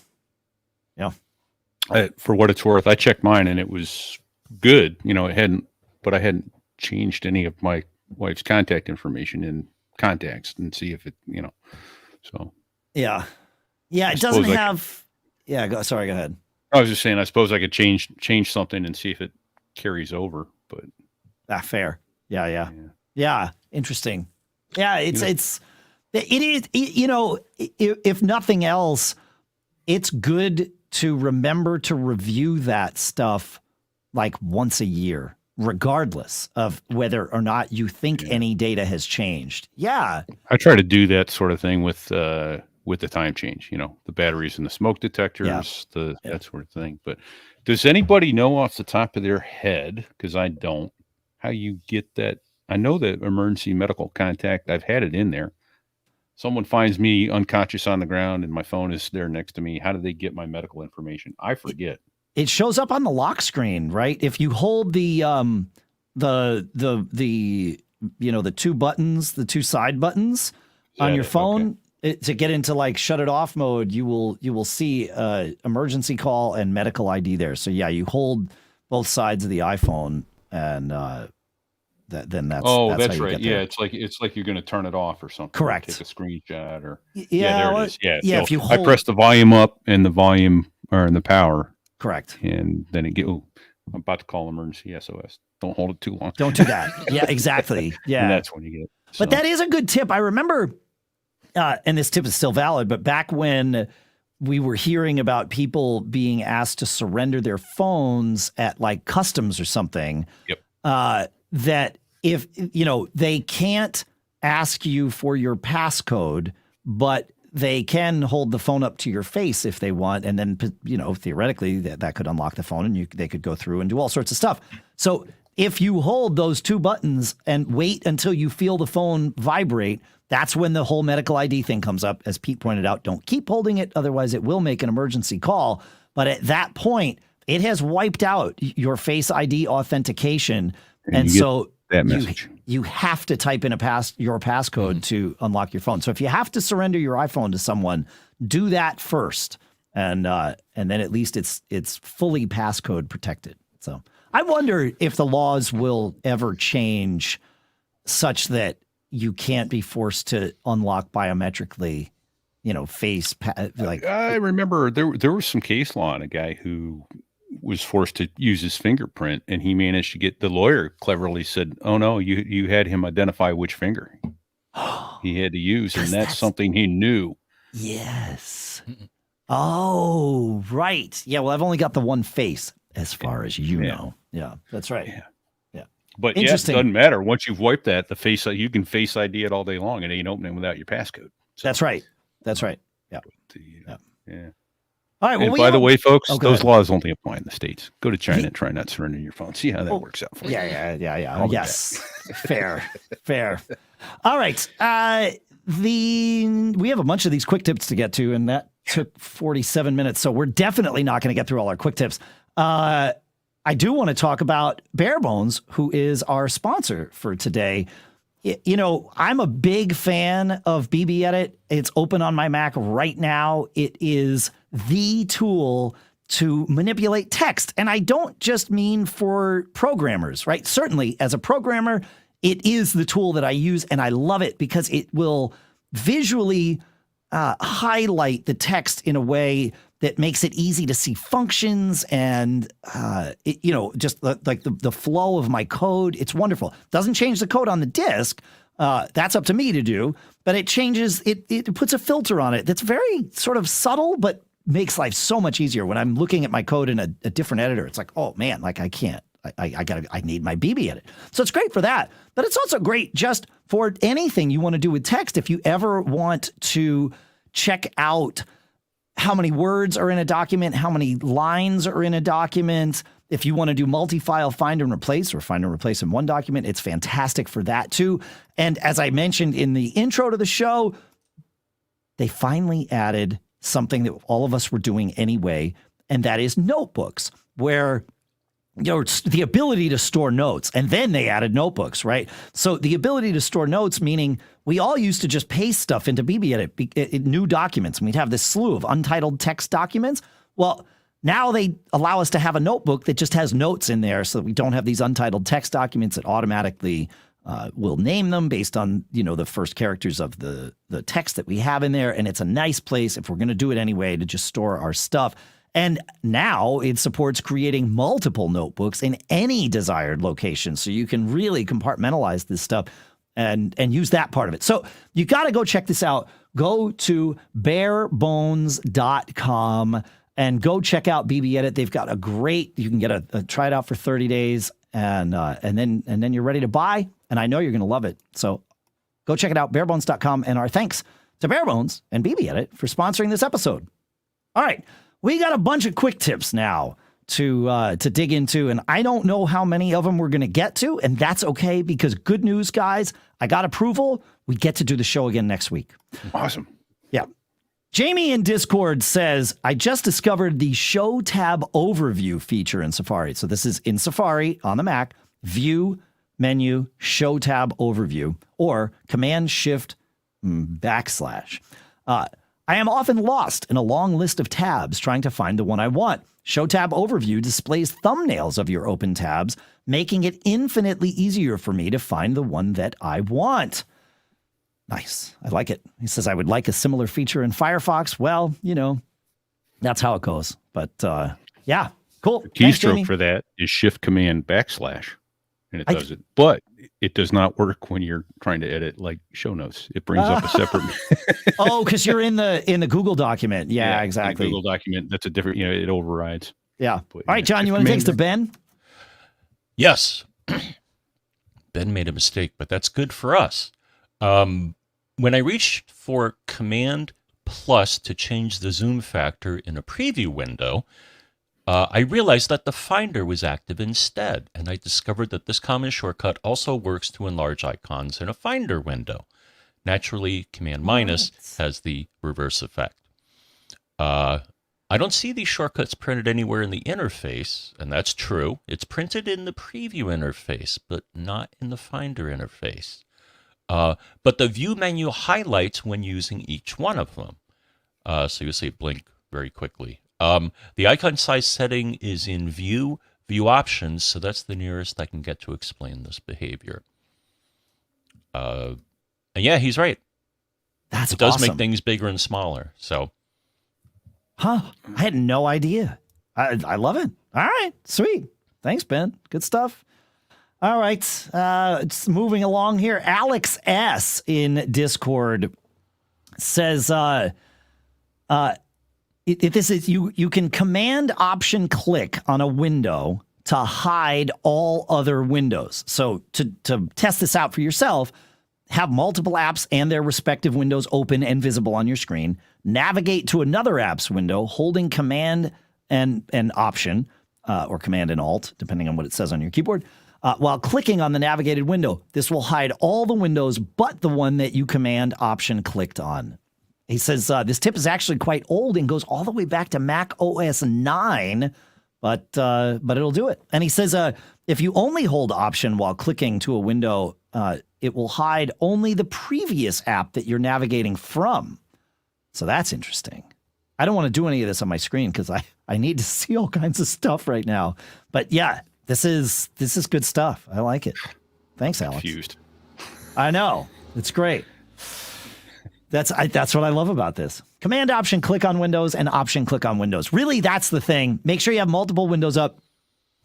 For what it's worth, I checked mine and it was good. I hadn't changed any of my wife's contact information in contacts and see if it, so. Yeah. It doesn't have, sorry, go ahead. I was just saying, I suppose I could change something and see if it carries over, but. Fair. Yeah. Interesting. Yeah. It is, if nothing else, it's good to remember to review that stuff like once a year. regardless of whether or not you think any data has changed. Yeah. I try to do that sort of thing with the time change, the batteries and the smoke detectors, that sort of thing. But does anybody know off the top of their head, because I don't, how you get that? I know that emergency medical contact, I've had it in there. Someone finds me unconscious on the ground and my phone is there next to me. How do they get my medical information? I forget. It shows up on the lock screen, right? If you hold the two buttons, the two side buttons on your phone to get into like shut it off mode, you will see emergency call and medical ID there. So yeah, you hold both sides of the iPhone and that's right. Yeah, it's like you're going to turn it off or something. Correct. Take a screenshot or there it is. Yeah. So if you I press the volume up and the volume or in the power. Correct. And then I'm about to call emergency SOS. Don't hold it too long. Don't do that. Yeah, exactly. Yeah. And that's when you get it. So. But that is a good tip. I remember, and this tip is still valid, but back when we were hearing about people being asked to surrender their phones at like customs or something, that if, they can't ask you for your passcode, but they can hold the phone up to your face if they want. And then, theoretically that could unlock the phone and they could go through and do all sorts of stuff. So if you hold those two buttons and wait until you feel the phone vibrate, that's when the whole medical ID thing comes up. As Pete pointed out, don't keep holding it. Otherwise it will make an emergency call. But at that point, it has wiped out your Face ID authentication. And so that message. You have to type in your passcode to unlock your phone. So if you have to surrender your iPhone to someone, do that first, and then at least it's fully passcode protected. So I wonder if the laws will ever change such that you can't be forced to unlock biometrically, I remember there was some case law on a guy who was forced to use his fingerprint, and he managed to get, the lawyer cleverly said, oh no, you had him identify which finger he had to use, and that's something he knew. Yes. Oh, right. Yeah, well, I've only got the one face as far as you know. Yeah, that's right. Yeah. But it doesn't matter. Once you've wiped that, the face, you can Face ID it all day long. It ain't opening without your passcode. So, that's right. Yeah. Yeah. All right. Well, and by the way, folks, those laws only apply in the States. Go to China and try not to surrender your phone. See how that works out for you. Yeah. Yes. Fair. All right. We have a bunch of these quick tips to get to, and that took 47 minutes. So we're definitely not going to get through all our quick tips. I do want to talk about Barebones, who is our sponsor for today. I'm a big fan of BBEdit. It's open on my Mac right now. It is the tool to manipulate text. And I don't just mean for programmers, right? Certainly, as a programmer, it is the tool that I use, and I love it because it will visually highlight the text in a way that makes it easy to see functions and, just the flow of my code. It's wonderful. Doesn't change the code on the disk. That's up to me to do, but it changes, it puts a filter on it that's very sort of subtle, but makes life so much easier. When I'm looking at my code in a different editor, it's like, oh man, like I can't. I need my BBEdit. So it's great for that, but it's also great just for anything you want to do with text. If you ever want to check out how many words are in a document, how many lines are in a document, if you want to do multi-file find and replace or find and replace in one document, it's fantastic for that too. And as I mentioned in the intro to the show, they finally added something that all of us were doing anyway, and that is notebooks, where the ability to store notes. And then they added notebooks, right? So the ability to store notes, meaning we all used to just paste stuff into BBEdit, new documents, and we'd have this slew of untitled text documents. Well, now they allow us to have a notebook that just has notes in there so that we don't have these untitled text documents that automatically will name them based on, the first characters of the text that we have in there. And it's a nice place, if we're going to do it anyway, to just store our stuff. And now it supports creating multiple notebooks in any desired location. So you can really compartmentalize this stuff and use that part of it. So you got to go check this out. Go to barebones.com and go check out BBEdit. They've got you can get try it out for 30 days and then you're ready to buy. And I know you're going to love it. So go check it out, barebones.com. And our thanks to Barebones and BBEdit for sponsoring this episode. All right, we got a bunch of quick tips now to dig into, and I don't know how many of them we're going to get to, and that's okay, because good news, guys, I got approval. We get to do the show again next week. Awesome. Yeah. Jamie in Discord says, I just discovered the Show Tab Overview feature in Safari. So this is in Safari on the Mac, View, Menu, Show Tab Overview, or Command-Shift /. I am often lost in a long list of tabs trying to find the one I want. Show Tab Overview displays thumbnails of your open tabs, making it infinitely easier for me to find the one that I want. Nice. I like it. He says, I would like a similar feature in Firefox. Well, you know, that's how it goes. But yeah, cool. The keystroke for that is Shift-Command /, and it does it. But it does not work when you're trying to edit like show notes. It brings up a separate. Oh, because you're in the Google document. Yeah, exactly. Google document. That's a different. It overrides. Yeah. But, all right, John, you want to take us to Ben? Yes. Ben made a mistake, but that's good for us. When I reached for Command plus to change the zoom factor in a preview window, I realized that the Finder was active instead, and I discovered that this common shortcut also works to enlarge icons in a Finder window. Naturally, Command minus has the reverse effect. I don't see these shortcuts printed anywhere in the interface, and that's true. It's printed in the preview interface, but not in the Finder interface. But the view menu highlights when using each one of them. So you'll see it blink very quickly. The icon size setting is in view options, so that's the nearest I can get to explain this behavior. And yeah, he's right. It does make things bigger and smaller. So, I had no idea. I love it. All right, sweet. Thanks, Ben. Good stuff. All right, it's moving along here. Alex S in Discord says, this is you can Command Option click on a window to hide all other windows. So to test this out for yourself, have multiple apps and their respective windows open and visible on your screen. Navigate to another app's window, holding Command and Option, or Command and Alt, depending on what it says on your keyboard. While clicking on the navigated window, this will hide all the windows but the one that you Command Option clicked on. He says this tip is actually quite old and goes all the way back to macOS 9, but it'll do it. And he says if you only hold Option while clicking to a window, it will hide only the previous app that you're navigating from. So that's interesting. I don't want to do any of this on my screen because I need to see all kinds of stuff right now. But yeah, this is good stuff. I like it. Thanks, Alex. Confused. I know. It's great. That's what I love about this. Command Option click on Windows and Option click on Windows. Really, that's the thing. Make sure you have multiple windows up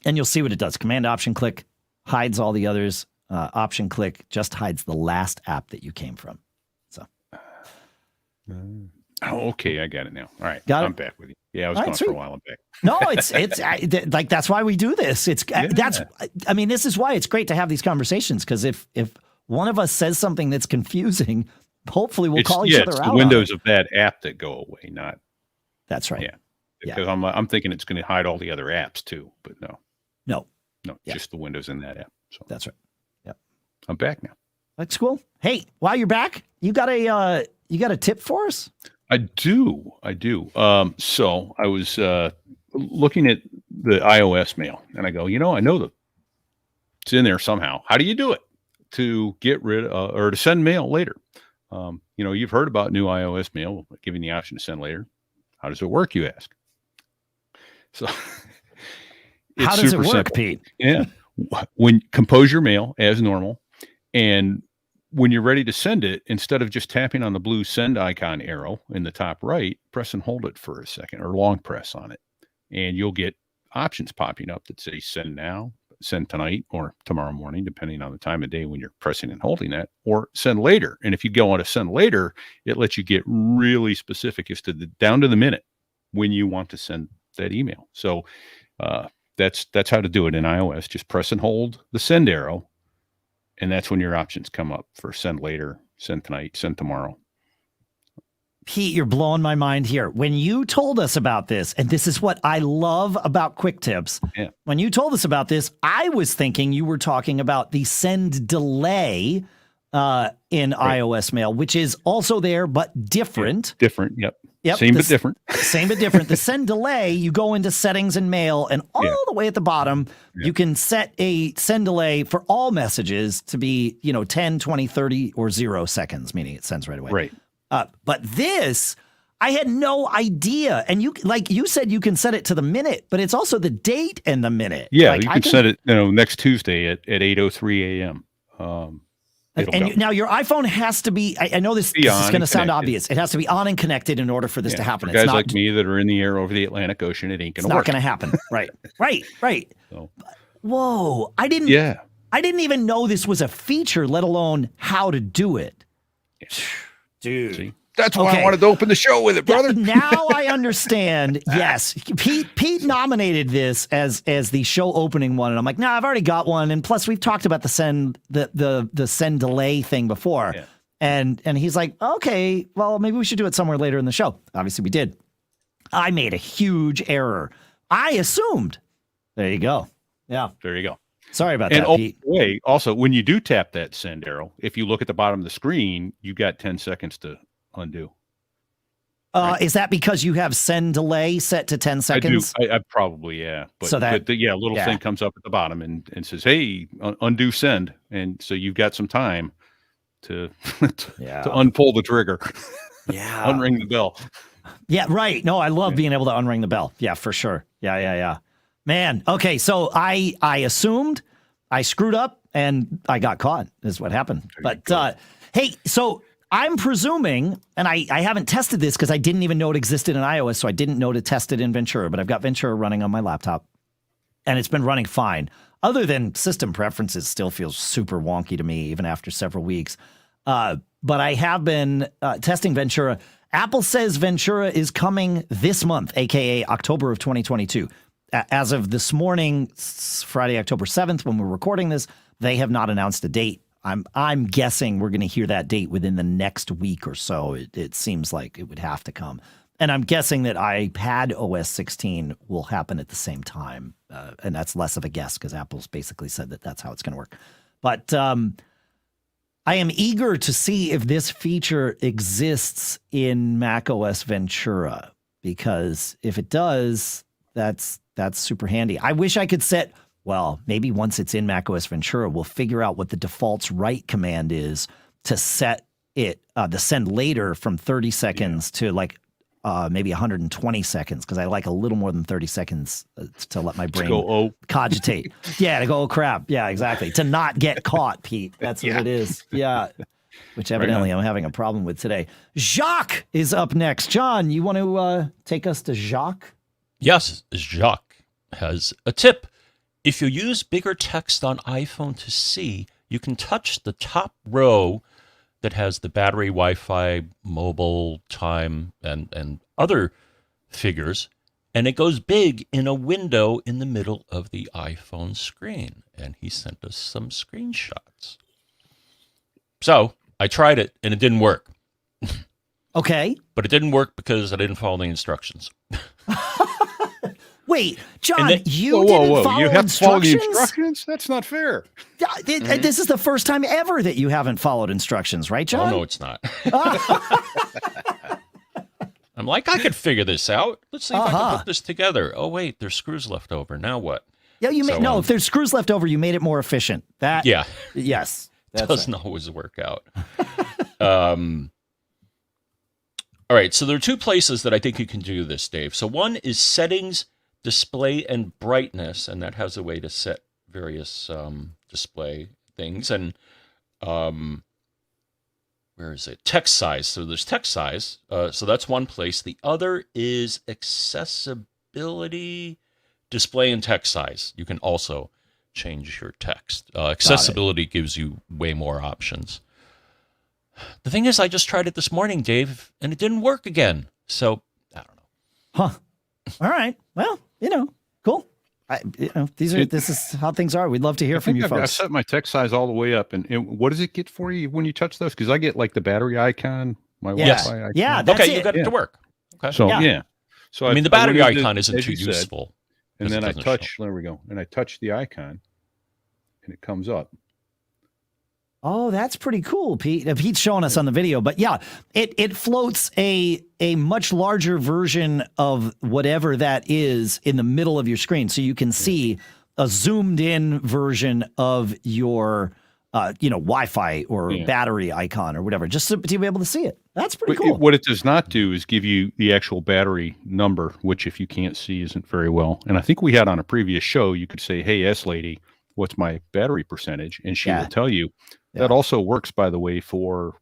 and you'll see what it does. Command Option click hides all the others. Option click just hides the last app that you came from. So. Oh, okay. I got it now. All right. I'm back with you. Yeah, I was gone for a while. I'm back. No, it's like, that's why we do this. This is why it's great to have these conversations. Cause if one of us says something that's confusing, hopefully we'll call each other out. It's the windows of that app that go away, not. That's right. Yeah. Because I'm thinking it's going to hide all the other apps too, but no, just the windows in that app. So that's right. Yep. I'm back now. That's cool. Hey, while you're back, you got a tip for us? I do. So I was looking at the iOS mail, and I go, I know it's in there somehow. How do you do it to get rid of or to send mail later? You've heard about new iOS mail giving the option to send later. How does it work, you ask? So how does it work, simple. Pete? Yeah. When compose your mail as normal, and when you're ready to send it, instead of just tapping on the blue send icon arrow in the top right, press and hold it for a second or long press on it. And you'll get options popping up that say send now, send tonight, or tomorrow morning, depending on the time of day when you're pressing and holding that, or send later. And if you go on to send later, it lets you get really specific as to down to the minute when you want to send that email. So that's how to do it in iOS. Just press and hold the send arrow, and that's when your options come up for send later, send tonight, send tomorrow. Pete, you're blowing my mind here. When you told us about this, and this is what I love about Quick Tips. Yeah. When you told us about this, I was thinking you were talking about the send delay in iOS Mail, which is also there, but different. Yeah, different. Yep. Same but different. The send delay, you go into settings in Mail, and all the way at the bottom, you can set a send delay for all messages to be, 10, 20, 30, or 0 seconds, meaning it sends right away. Right. But this, I had no idea. And you said you can set it to the minute, but it's also the date and the minute. Yeah, you can set it, next Tuesday at 8:03 a.m. And now your iPhone has to be, I know this is going to sound obvious. It has to be on and connected in order for this to happen. For guys like me that are in the air over the Atlantic Ocean, it ain't going to work. It's not going to happen. Right. So. Whoa. I didn't even know this was a feature, let alone how to do it. Dude. See? That's why I wanted to open the show with it, brother. Now I understand. Yes. Pete nominated this as the show opening one. And I'm like, no, I've already got one. And plus we've talked about the send delay thing before. Yeah. And he's like, okay, well, maybe we should do it somewhere later in the show. Obviously we did. I made a huge error. I assumed. There you go. Yeah. There you go. Sorry about that, Pete. Also, when you do tap that send arrow, if you look at the bottom of the screen, you got 10 seconds to undo. Right? Is that because you have send delay set to 10 seconds? I probably, yeah. But, so that, a little thing comes up at the bottom and says, hey, undo send. And so you've got some time to unpull the trigger. Yeah. Unring the bell. Yeah, right. No, I love being able to unring the bell. Yeah, for sure. Yeah. Man, okay, so I assumed I screwed up and I got caught is what happened. But hey, so I'm presuming, and I haven't tested this because I didn't even know it existed in iOS, so I didn't know to test it in Ventura, but I've got Ventura running on my laptop, and it's been running fine. Other than system preferences still feels super wonky to me, even after several weeks. But I have been testing Ventura. Apple says Ventura is coming this month, a.k.a. October of 2022. As of this morning, Friday, October 7th, when we're recording this, they have not announced a date. I'm guessing we're going to hear that date within the next week or so. It seems like it would have to come. And I'm guessing that iPad OS 16 will happen at the same time. And that's less of a guess because Apple's basically said that that's how it's going to work. But I am eager to see if this feature exists in macOS Ventura, because if it does, that's super handy. I wish I could set, well, maybe once it's in macOS Ventura, we'll figure out what the defaults write command is to set it, the send later from 30 seconds to like maybe 120 seconds, because I like a little more than 30 seconds to let my brain cogitate. Yeah, to go, oh, crap. Yeah, exactly. To not get caught, Pete. That's what it is. Yeah. Which evidently I'm having a problem with today. Jacques is up next. John, you want to take us to Jacques? Yes, Jacques has a tip. If you use bigger text on iPhone to see, you can touch the top row that has the battery, Wi-Fi, mobile, time, and other figures, and it goes big in a window in the middle of the iPhone screen. And he sent us some screenshots. So I tried it, and it didn't work. Okay. But it didn't work because I didn't follow the instructions. Wait, John, didn't follow you have instructions? to follow the instructions? That's not fair. This is the first time ever that you haven't followed instructions, right, John? Oh, no, it's not. I'm like, I could figure this out. Let's see if I can put this together. Oh, wait, there's screws left over. Now what? Yeah, if there's screws left over, you made it more efficient. Yes. Doesn't always work out. All right, so there are two places that I think you can do this, Dave. So one is settings, display, and brightness, and that has a way to set various display things. And where is it? Text size. So there's text size. So that's one place. The other is accessibility, display, and text size. You can also change your text. Accessibility gives you way more options. The thing is, I just tried it this morning, Dave, and it didn't work again. So I don't know. All right. Well, cool. This is how things are. We'd love to hear from you folks. I set my text size all the way up, and what does it get for you when you touch those? Because I get like the battery icon, my Wi-Fi icon. Yeah, that's okay, you got it to work. Okay. So so I mean, the battery icon isn't too useful. And then I touch. There we go. And I touch the icon, and it comes up. Oh, that's pretty cool, Pete. Pete's showing us on the video, but yeah, it floats a much larger version of whatever that is in the middle of your screen, so you can see a zoomed in version of your Wi-Fi or battery icon or whatever, just to be able to see it. That's pretty cool. What it does not do is give you the actual battery number, which if you can't see isn't very well. And I think we had on a previous show, you could say, "Hey, S lady, what's my battery percentage?" And she will tell you. That also works, by the way, for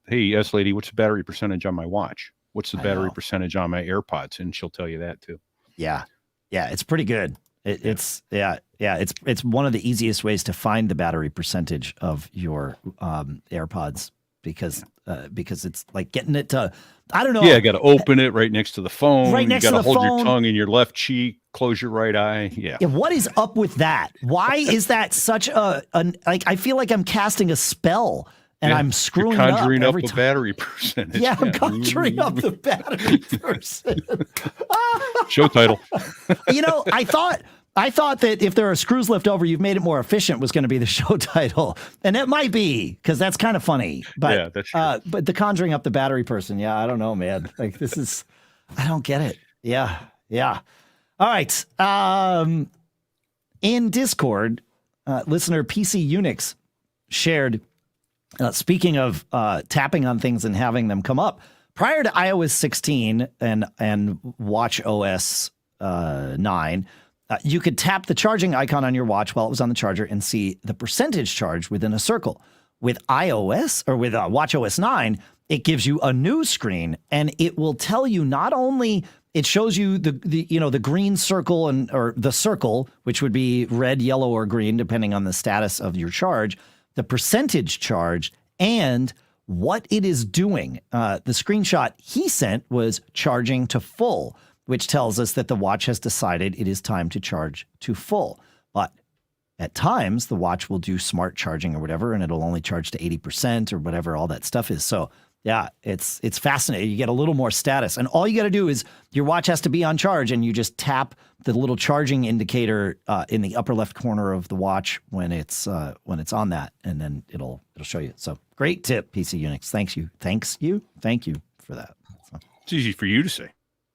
hey, S lady, what's the battery percentage on my watch? What's the battery percentage on my AirPods? And she'll tell you that too. Yeah. Yeah. It's pretty good. It's one of the easiest ways to find the battery percentage of your AirPods because it's like getting it to, I don't know. Yeah. Got to open it right next to the phone. Right next to the phone. You got to hold your tongue in your left cheek. Close your right eye. Yeah. What is up with that? Why is that such I feel like I'm casting a spell and I'm screwing it up. Conjuring up the battery percentage. Yeah, I'm conjuring up the battery percentage. Show title. I thought that if there are screws left over, you've made it more efficient was going to be the show title. And it might be, because that's kind of funny. But that's true. But the conjuring up the battery person, I don't know, man. Like I don't get it. Yeah. All right. In Discord, listener pcunix shared, speaking of tapping on things and having them come up, prior to iOS 16 and watch OS 9, you could tap the charging icon on your watch while it was on the charger and see the percentage charge within a circle. With iOS or with watch OS 9, it gives you a new screen and it will tell you not only it shows you the green circle or the circle, which would be red, yellow, or green, depending on the status of your charge, the percentage charge, and what it is doing. The screenshot he sent was charging to full, which tells us that the watch has decided it is time to charge to full. But at times, the watch will do smart charging or whatever, and it'll only charge to 80% or whatever all that stuff is. So yeah, it's fascinating. You get a little more status. And all you got to do is your watch has to be on charge and you just tap the little charging indicator in the upper left corner of the watch when it's on that, and then it'll show you. So great tip, pcunix. Thank you for that. So, it's easy for you to say.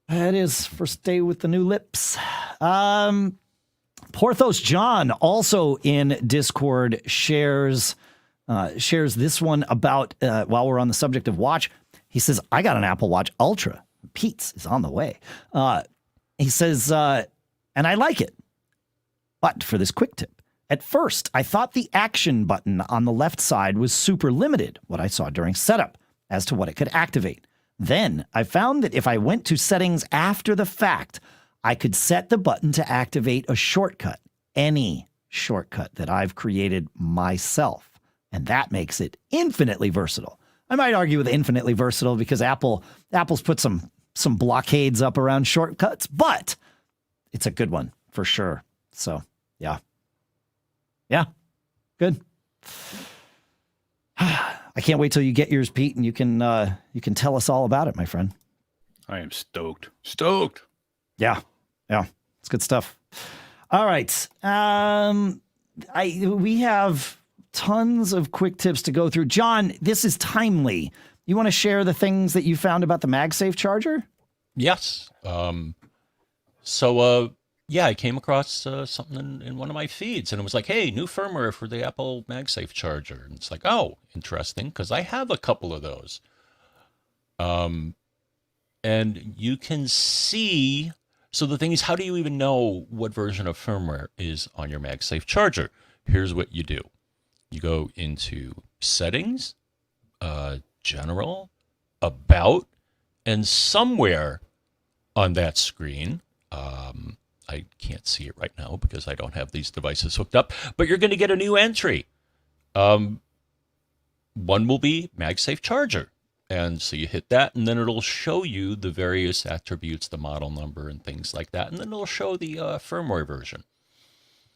That is for stay with the new lips. PorthosJon also in Discord shares this one about, while we're on the subject of watch, he says, I got an Apple Watch Ultra. Pete's is on the way. He says, and I like it. But for this quick tip, at first, I thought the action button on the left side was super limited, what I saw during setup, as to what it could activate. Then I found that if I went to settings after the fact, I could set the button to activate a shortcut, any shortcut that I've created myself. And that makes it infinitely versatile. I might argue with infinitely versatile because Apple's put some blockades up around shortcuts, but it's a good one for sure. So yeah, good. I can't wait till you get yours, Pete, and you can tell us all about it, my friend. I am stoked. Yeah, it's good stuff. All right, we have tons of quick tips to go through. John, this is timely. You want to share the things that you found about the MagSafe charger? Yes. I came across something in one of my feeds, and it was like, hey, new firmware for the Apple MagSafe charger. And it's like, oh, interesting, because I have a couple of those. And you can see, so the thing is, how do you even know what version of firmware is on your MagSafe charger? Here's what you do. You go into settings, general, about, and somewhere on that screen, I can't see it right now because I don't have these devices hooked up, but you're going to get a new entry. One will be MagSafe charger. And so you hit that, and then it'll show you the various attributes, the model number and things like that. And then it'll show the firmware version.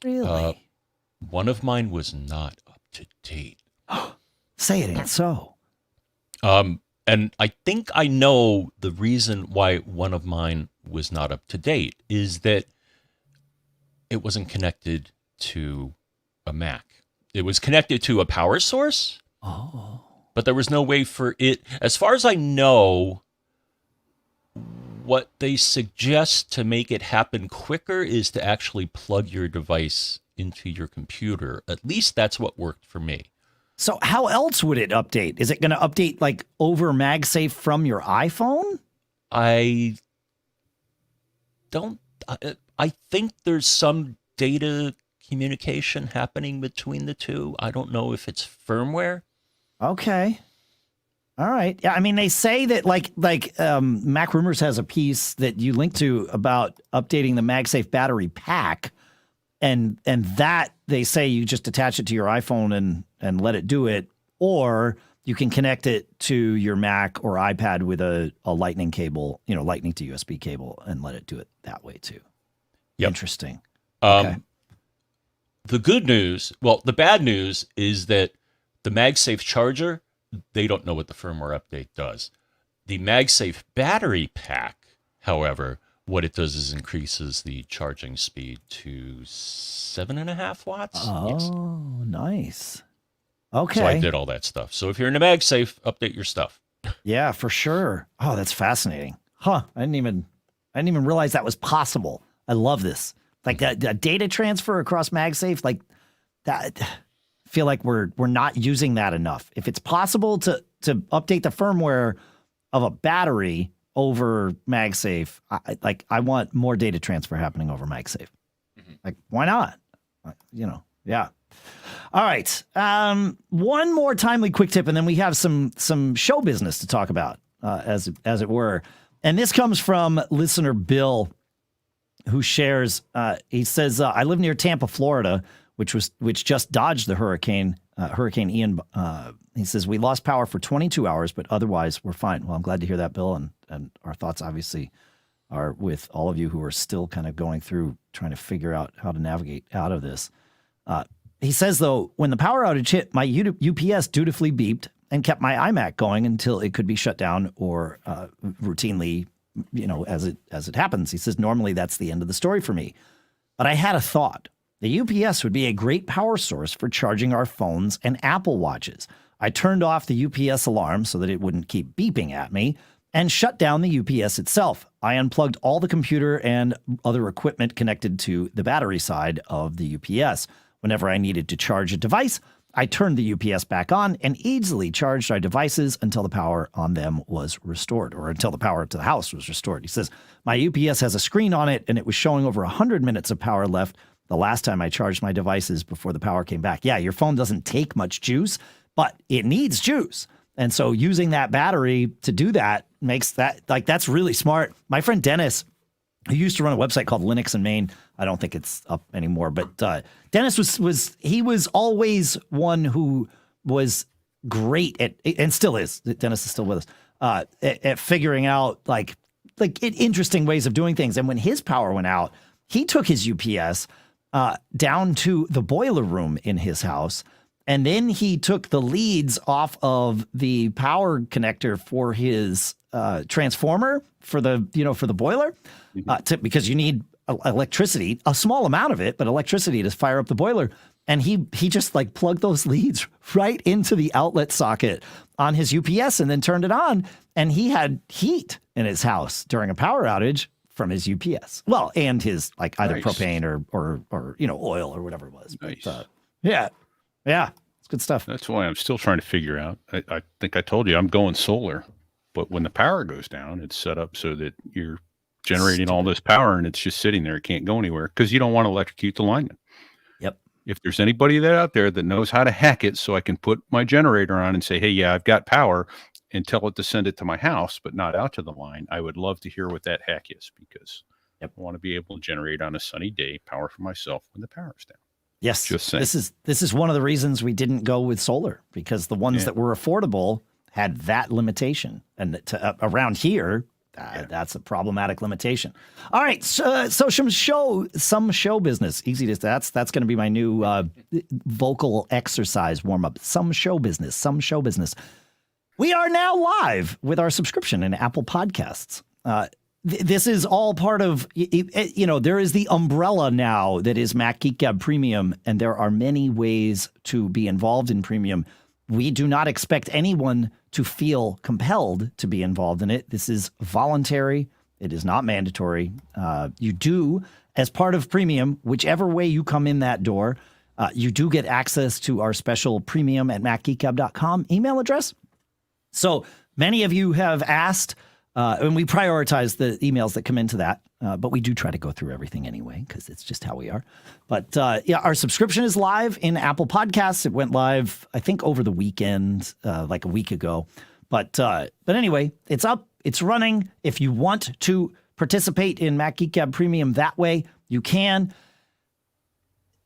Really? One of mine was not up to date. Say it ain't so. And I think I know the reason why one of mine was not up to date is that it wasn't connected to a Mac. It was connected to a power source. Oh. But there was no way for it. As far as I know, what they suggest to make it happen quicker is to actually plug your device into your computer. At least that's what worked for me. So how else would it update? Is it going to update like over MagSafe from your iPhone? I think there's some data communication happening between the two. I don't know if it's firmware. Okay. All right. Yeah, I mean, they say that like Mac Rumors has a piece that you link to about updating the MagSafe battery pack, and that they say you just attach it to your iPhone and let it do it, or you can connect it to your Mac or iPad with a lightning cable, lightning to USB cable, and let it do it that way too. Yep. Interesting. Okay. The bad news is that the MagSafe charger, they don't know what the firmware update does. The MagSafe battery pack, however, what it does is increases the charging speed to 7.5 watts. Oh, yes. Nice. Okay. So I did all that stuff. So if you're in a MagSafe, update your stuff. Yeah, for sure. Oh, that's fascinating. Huh. I didn't even realize that was possible. I love this. Like a data transfer across MagSafe, like that. I feel like we're not using that enough. If it's possible to update the firmware of a battery over MagSafe, I want more data transfer happening over MagSafe. Mm-hmm. Like, why not? Yeah. All right. One more timely quick tip, and then we have some show business to talk about, as it were. And this comes from listener Bill, who shares. He says, "I live near Tampa, Florida, which just dodged the Hurricane Ian." He says, "We lost power for 22 hours, but otherwise we're fine." Well, I'm glad to hear that, Bill, and our thoughts obviously are with all of you who are still kind of going through trying to figure out how to navigate out of this. He says, though, when the power outage hit, my UPS dutifully beeped and kept my iMac going until it could be shut down or routinely, as it happens. He says, normally that's the end of the story for me. But I had a thought. The UPS would be a great power source for charging our phones and Apple Watches. I turned off the UPS alarm so that it wouldn't keep beeping at me and shut down the UPS itself. I unplugged all the computer and other equipment connected to the battery side of the UPS. Whenever I needed to charge a device, I turned the UPS back on and easily charged our devices until the power on them was restored, or until the power to the house was restored. He says, my UPS has a screen on it and it was showing over 100 minutes of power left the last time I charged my devices before the power came back. Yeah, your phone doesn't take much juice, but it needs juice. And so using that battery to do that makes that, that's really smart. My friend Dennis, who used to run a website called Linux in Maine, I don't think it's up anymore, but Dennis was always one who was great at, and still is, Dennis is still with us, at figuring out like interesting ways of doing things. And when his power went out, he took his UPS down to the boiler room in his house. And then he took the leads off of the power connector for his transformer for the boiler, because you need electricity, a small amount of it, but electricity to fire up the boiler. And he just plugged those leads right into the outlet socket on his UPS and then turned it on. And he had heat in his house during a power outage from his UPS. Well, and his either nice. Propane or oil or whatever it was. Nice. But, yeah, it's good stuff. That's why I'm still trying to figure out. I think I told you I'm going solar, but when the power goes down, it's set up so that you're generating all this power and it's just sitting there. It can't go anywhere because you don't want to electrocute the lineman. Yep. If there's anybody out there that knows how to hack it so I can put my generator on and say, hey, yeah, I've got power, and tell it to send it to my house, but not out to the line, I would love to hear what that hack is, because I want to be able to generate on a sunny day power for myself when the power's down. Yes. Just saying. This is one of the reasons we didn't go with solar, because the ones that were affordable had that limitation. And around here, That's a problematic limitation. All right, so some show business. Easy to that's going to be my new vocal exercise warm up. Some show business. We are now live with our subscription in Apple Podcasts. This is all part of, there is the umbrella now that is Mac Geek Gab Premium, and there are many ways to be involved in Premium. We do not expect anyone to feel compelled to be involved in it. This is voluntary. It is not mandatory. You do, as part of Premium, whichever way you come in that door, you do get access to our special premium at macgeekgab.com email address. So many of you have asked, and we prioritize the emails that come into that, but we do try to go through everything anyway, because it's just how we are. But our subscription is live in Apple Podcasts. It went live, I think, over the weekend, like a week ago. But anyway, it's up, it's running. If you want to participate in Mac Geek Gab Premium that way, you can.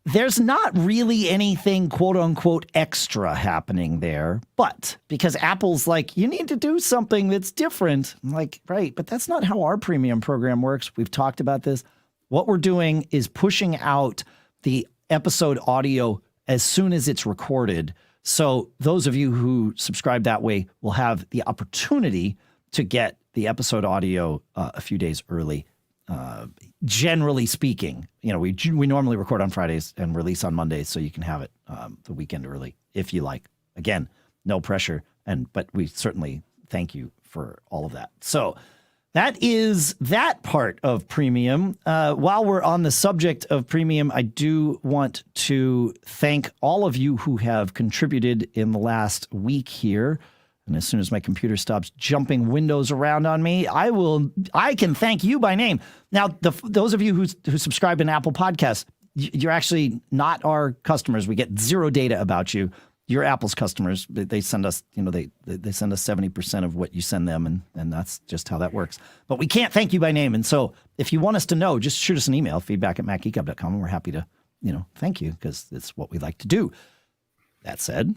There's not really anything quote unquote extra happening there, but because Apple's like, you need to do something that's different. I'm like, right, but that's not how our premium program works. We've talked about this. What we're doing is pushing out the episode audio as soon as it's recorded. So those of you who subscribe that way will have the opportunity to get the episode audio a few days early. Generally speaking, we normally record on Fridays and release on Mondays, so you can have it the weekend early if you like. Again, no pressure, but we certainly thank you for all of that. So that is that part of Premium. While we're on the subject of Premium, I do want to thank all of you who have contributed in the last week here. And as soon as my computer stops jumping windows around on me, I can thank you by name. Now, those of you who subscribe in Apple Podcasts, you're actually not our customers. We get zero data about you. You're Apple's customers. They send us, they send us 70% of what you send them, and that's just how that works. But we can't thank you by name. And so if you want us to know, just shoot us an email, feedback@macgeekgab.com, and we're happy to, thank you, because it's what we like to do. That said,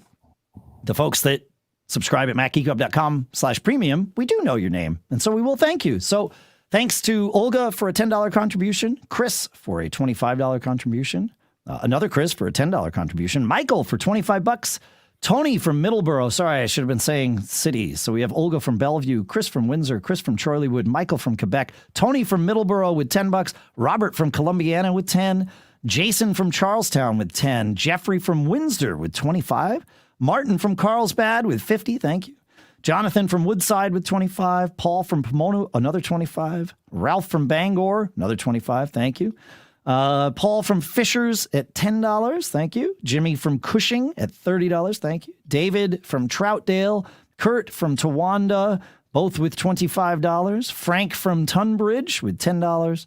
the folks that subscribe at macgeekgab.com/premium, we do know your name, and so we will thank you. So thanks to Olga for a $10 contribution, Chris for a $25 contribution, another Chris for a $10 contribution, Michael for $25, Tony from Middleborough. Sorry, I should have been saying cities. So we have Olga from Bellevue, Chris from Windsor, Chris from Chorleywood, Michael from Quebec, Tony from Middleborough with $10, Robert from Columbiana with 10, Jason from Charlestown with 10, Jeffrey from Windsor with 25, Martin from Carlsbad with 50, thank you. Jonathan from Woodside with 25. Paul from Pomona, another 25. Ralph from Bangor, another 25, thank you. Paul from Fishers at $10, thank you. Jimmy from Cushing at $30, thank you. David from Troutdale. Kurt from Towanda, both with $25. Frank from Tunbridge with $10.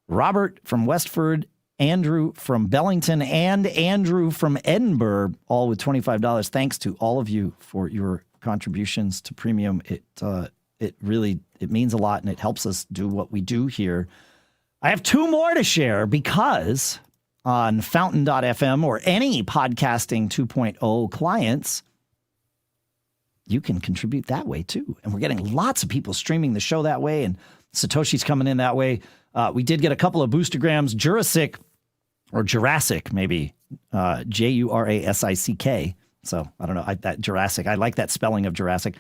Robert from Westford. Andrew from Bellington and Andrew from Edinburgh, all with $25. Thanks to all of you for your contributions to Premium. It really means a lot, and it helps us do what we do here. I have two more to share, because on Fountain.fm or any podcasting 2.0 clients, you can contribute that way too. And we're getting lots of people streaming the show that way, and Satoshi's coming in that way. We did get a couple of boostergrams. Jurassic, maybe, Jurassick. So I don't know, that Jurassic. I like that spelling of Jurassic.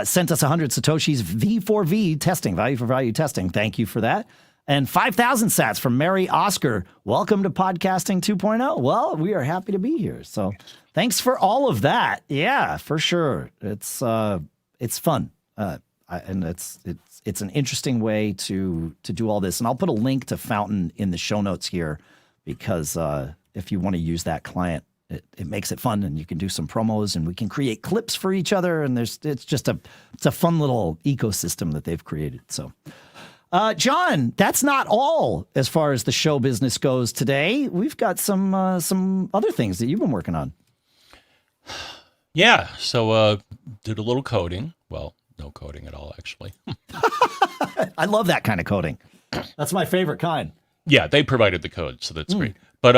Sent us 100 Satoshis, V4V testing, value for value testing. Thank you for that. And 5,000 sats from Mary Oscar. Welcome to Podcasting 2.0. Well, we are happy to be here. So thanks for all of that. Yeah, for sure. It's fun. And it's an interesting way to do all this. And I'll put a link to Fountain in the show notes here, because if you want to use that client, it makes it fun, and you can do some promos, and we can create clips for each other. And it's a fun little ecosystem that they've created. So, John, that's not all as far as the show business goes today. We've got some other things that you've been working on. Yeah. So did a little coding. Well, no coding at all, actually. I love that kind of coding. That's my favorite kind. Yeah, they provided the code, so that's great. But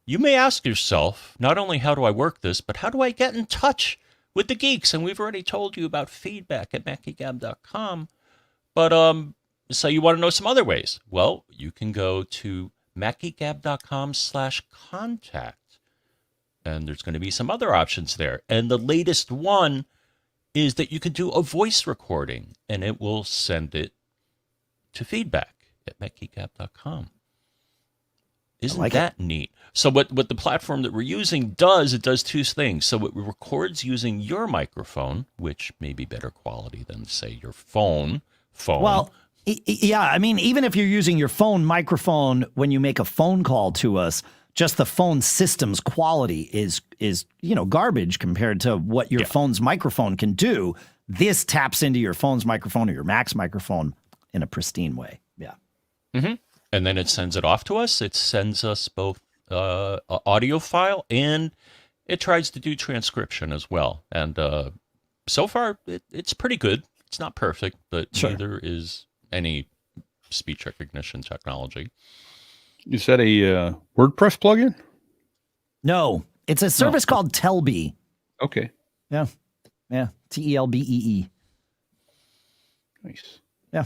you may ask yourself, not only how do I work this, but how do I get in touch with the geeks? And we've already told you about feedback@macgeekgab.com. But so you want to know some other ways? Well, you can go to macgeekgab.com/contact, and there's going to be some other options there. And the latest one is that you can do a voice recording, and it will send it to feedback at macgeekgab.com. Isn't that neat? So what the platform that we're using does, it does two things. So it records using your microphone, which may be better quality than, say, your phone. Well, yeah, I mean, even if you're using your phone microphone when you make a phone call to us, just the phone system's quality is garbage compared to what your phone's microphone can do. This taps into your phone's microphone or your Mac's microphone in a pristine way. Yeah. Mm-hmm. And then it sends it off to us. It sends us both an audio file, and it tries to do transcription as well. And so far, it's pretty good. It's not perfect, but neither is any speech recognition technology. Is that a WordPress plugin? No, it's a service called Telbee. Okay. Yeah. Telbee. Nice. Yeah.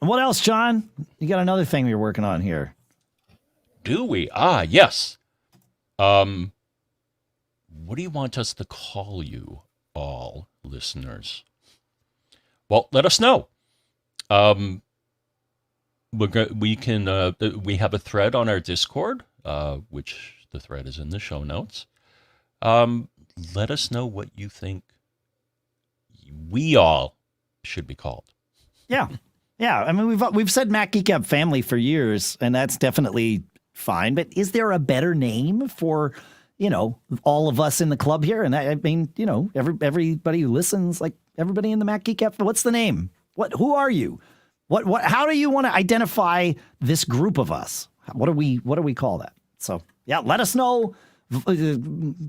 And what else, John? You got another thing you're working on here. Do we? Yes. What do you want us to call you all, listeners? Well, let us know. We have a thread on our Discord, which the thread is in the show notes. Let us know what you think we all should be called. Yeah. Yeah, I mean, we've said Mac Geek Gab family for years, and that's definitely fine. But is there a better name for, all of us in the club here? And I mean, everybody who listens, like everybody in the Mac Geek Gab, what's the name? Who are you? How do you want to identify this group of us? What do we call that? So yeah, let us know.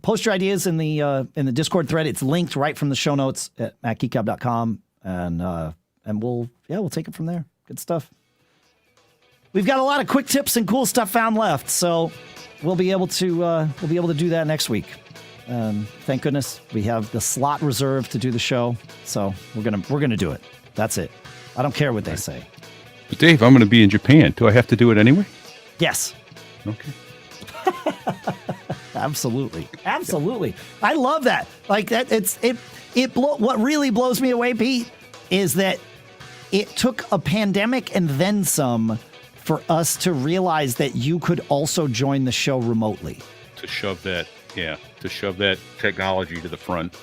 Post your ideas in the Discord thread. It's linked right from the show notes at macgeekgab.com, and we'll take it from there. Good stuff. We've got a lot of quick tips and cool stuff found left, so we'll be able to do that next week. Thank goodness we have the slot reserved to do the show, so we're gonna do it. That's it. I don't care what they say. But Dave, I'm going to be in Japan. Do I have to do it anyway? Yes. Okay. Absolutely. I love that. Like that. What really blows me away, Pete, is that it took a pandemic and then some for us to realize that you could also join the show remotely. To shove that technology to the front.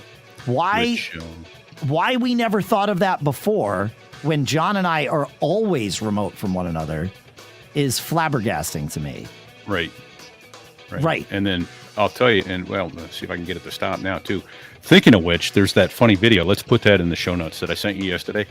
Why we never thought of that before, when John and I are always remote from one another, is flabbergasting to me. Right. Right. And then I'll tell you, let's see if I can get it to stop now too. Thinking of which, there's that funny video. Let's put that in the show notes that I sent you yesterday.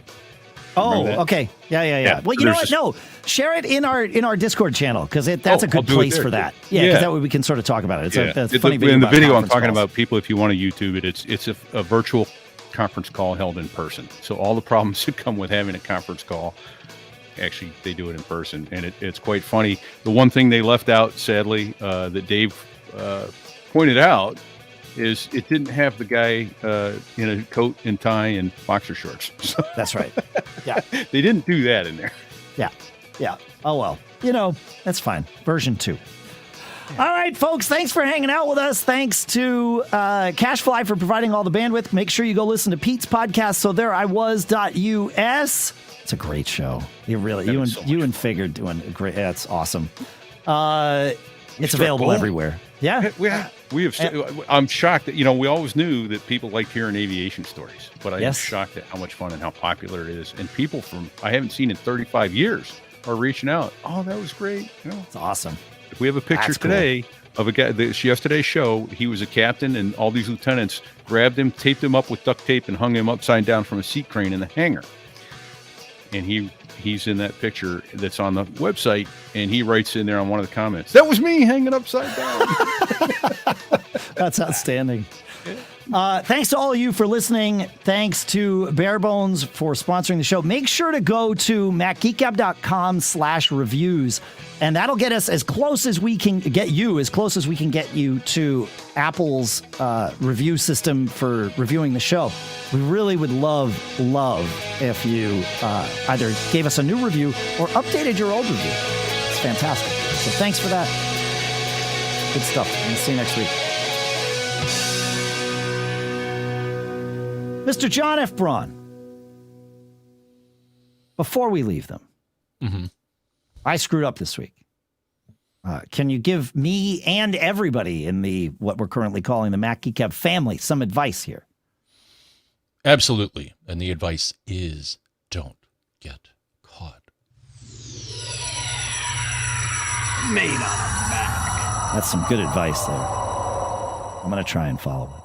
Oh, okay. Yeah. Well, you know what? No, share it in our Discord channel, because that's a good place for that. Yeah, because that way we can sort of talk about it. It's a funny video. In the video, I'm talking about people. If you want to YouTube it, it's a virtual conference call held in person. So all the problems that come with having a conference call, actually, they do it in person, and it's quite funny. The one thing they left out, sadly, that Dave pointed out, is it didn't have the guy in a coat and tie and boxer shorts. So that's right. Yeah. They didn't do that in there. Yeah. Oh, well. That's fine. Version 2. All right, folks. Thanks for hanging out with us. Thanks to CacheFly for providing all the bandwidth. Make sure you go listen to Pete's podcast, SoThereIWas.us. It's a great show. You and Fig are doing a great. That's awesome. It's available everywhere. Yeah. We have. I'm shocked that we always knew that people liked hearing aviation stories, but I am shocked at how much fun and how popular it is. And people from I haven't seen in 35 years are reaching out. Oh, that was great. It's awesome. If we have a picture today of a guy, yesterday's show, he was a captain, and all these lieutenants grabbed him, taped him up with duct tape, and hung him upside down from a seat crane in the hangar. And he's in that picture that's on the website, and he writes in there on one of the comments, "That was me hanging upside down." That's outstanding. Thanks to all of you for listening. Thanks to Barebones for sponsoring the show. Make sure to go to macgeekgab.com/reviews, and that'll get us as close as we can get you to Apple's review system for reviewing the show. We really would love if you either gave us a new review or updated your old review. It's fantastic. So thanks for that. Good stuff. And see you next week. Mr. John F. Braun, before we leave them, I screwed up this week. Can you give me and everybody in the what we're currently calling the Mac Geek Gab family some advice here? Absolutely. And the advice is don't get caught. Made on a Mac. That's some good advice there. I'm going to try and follow it.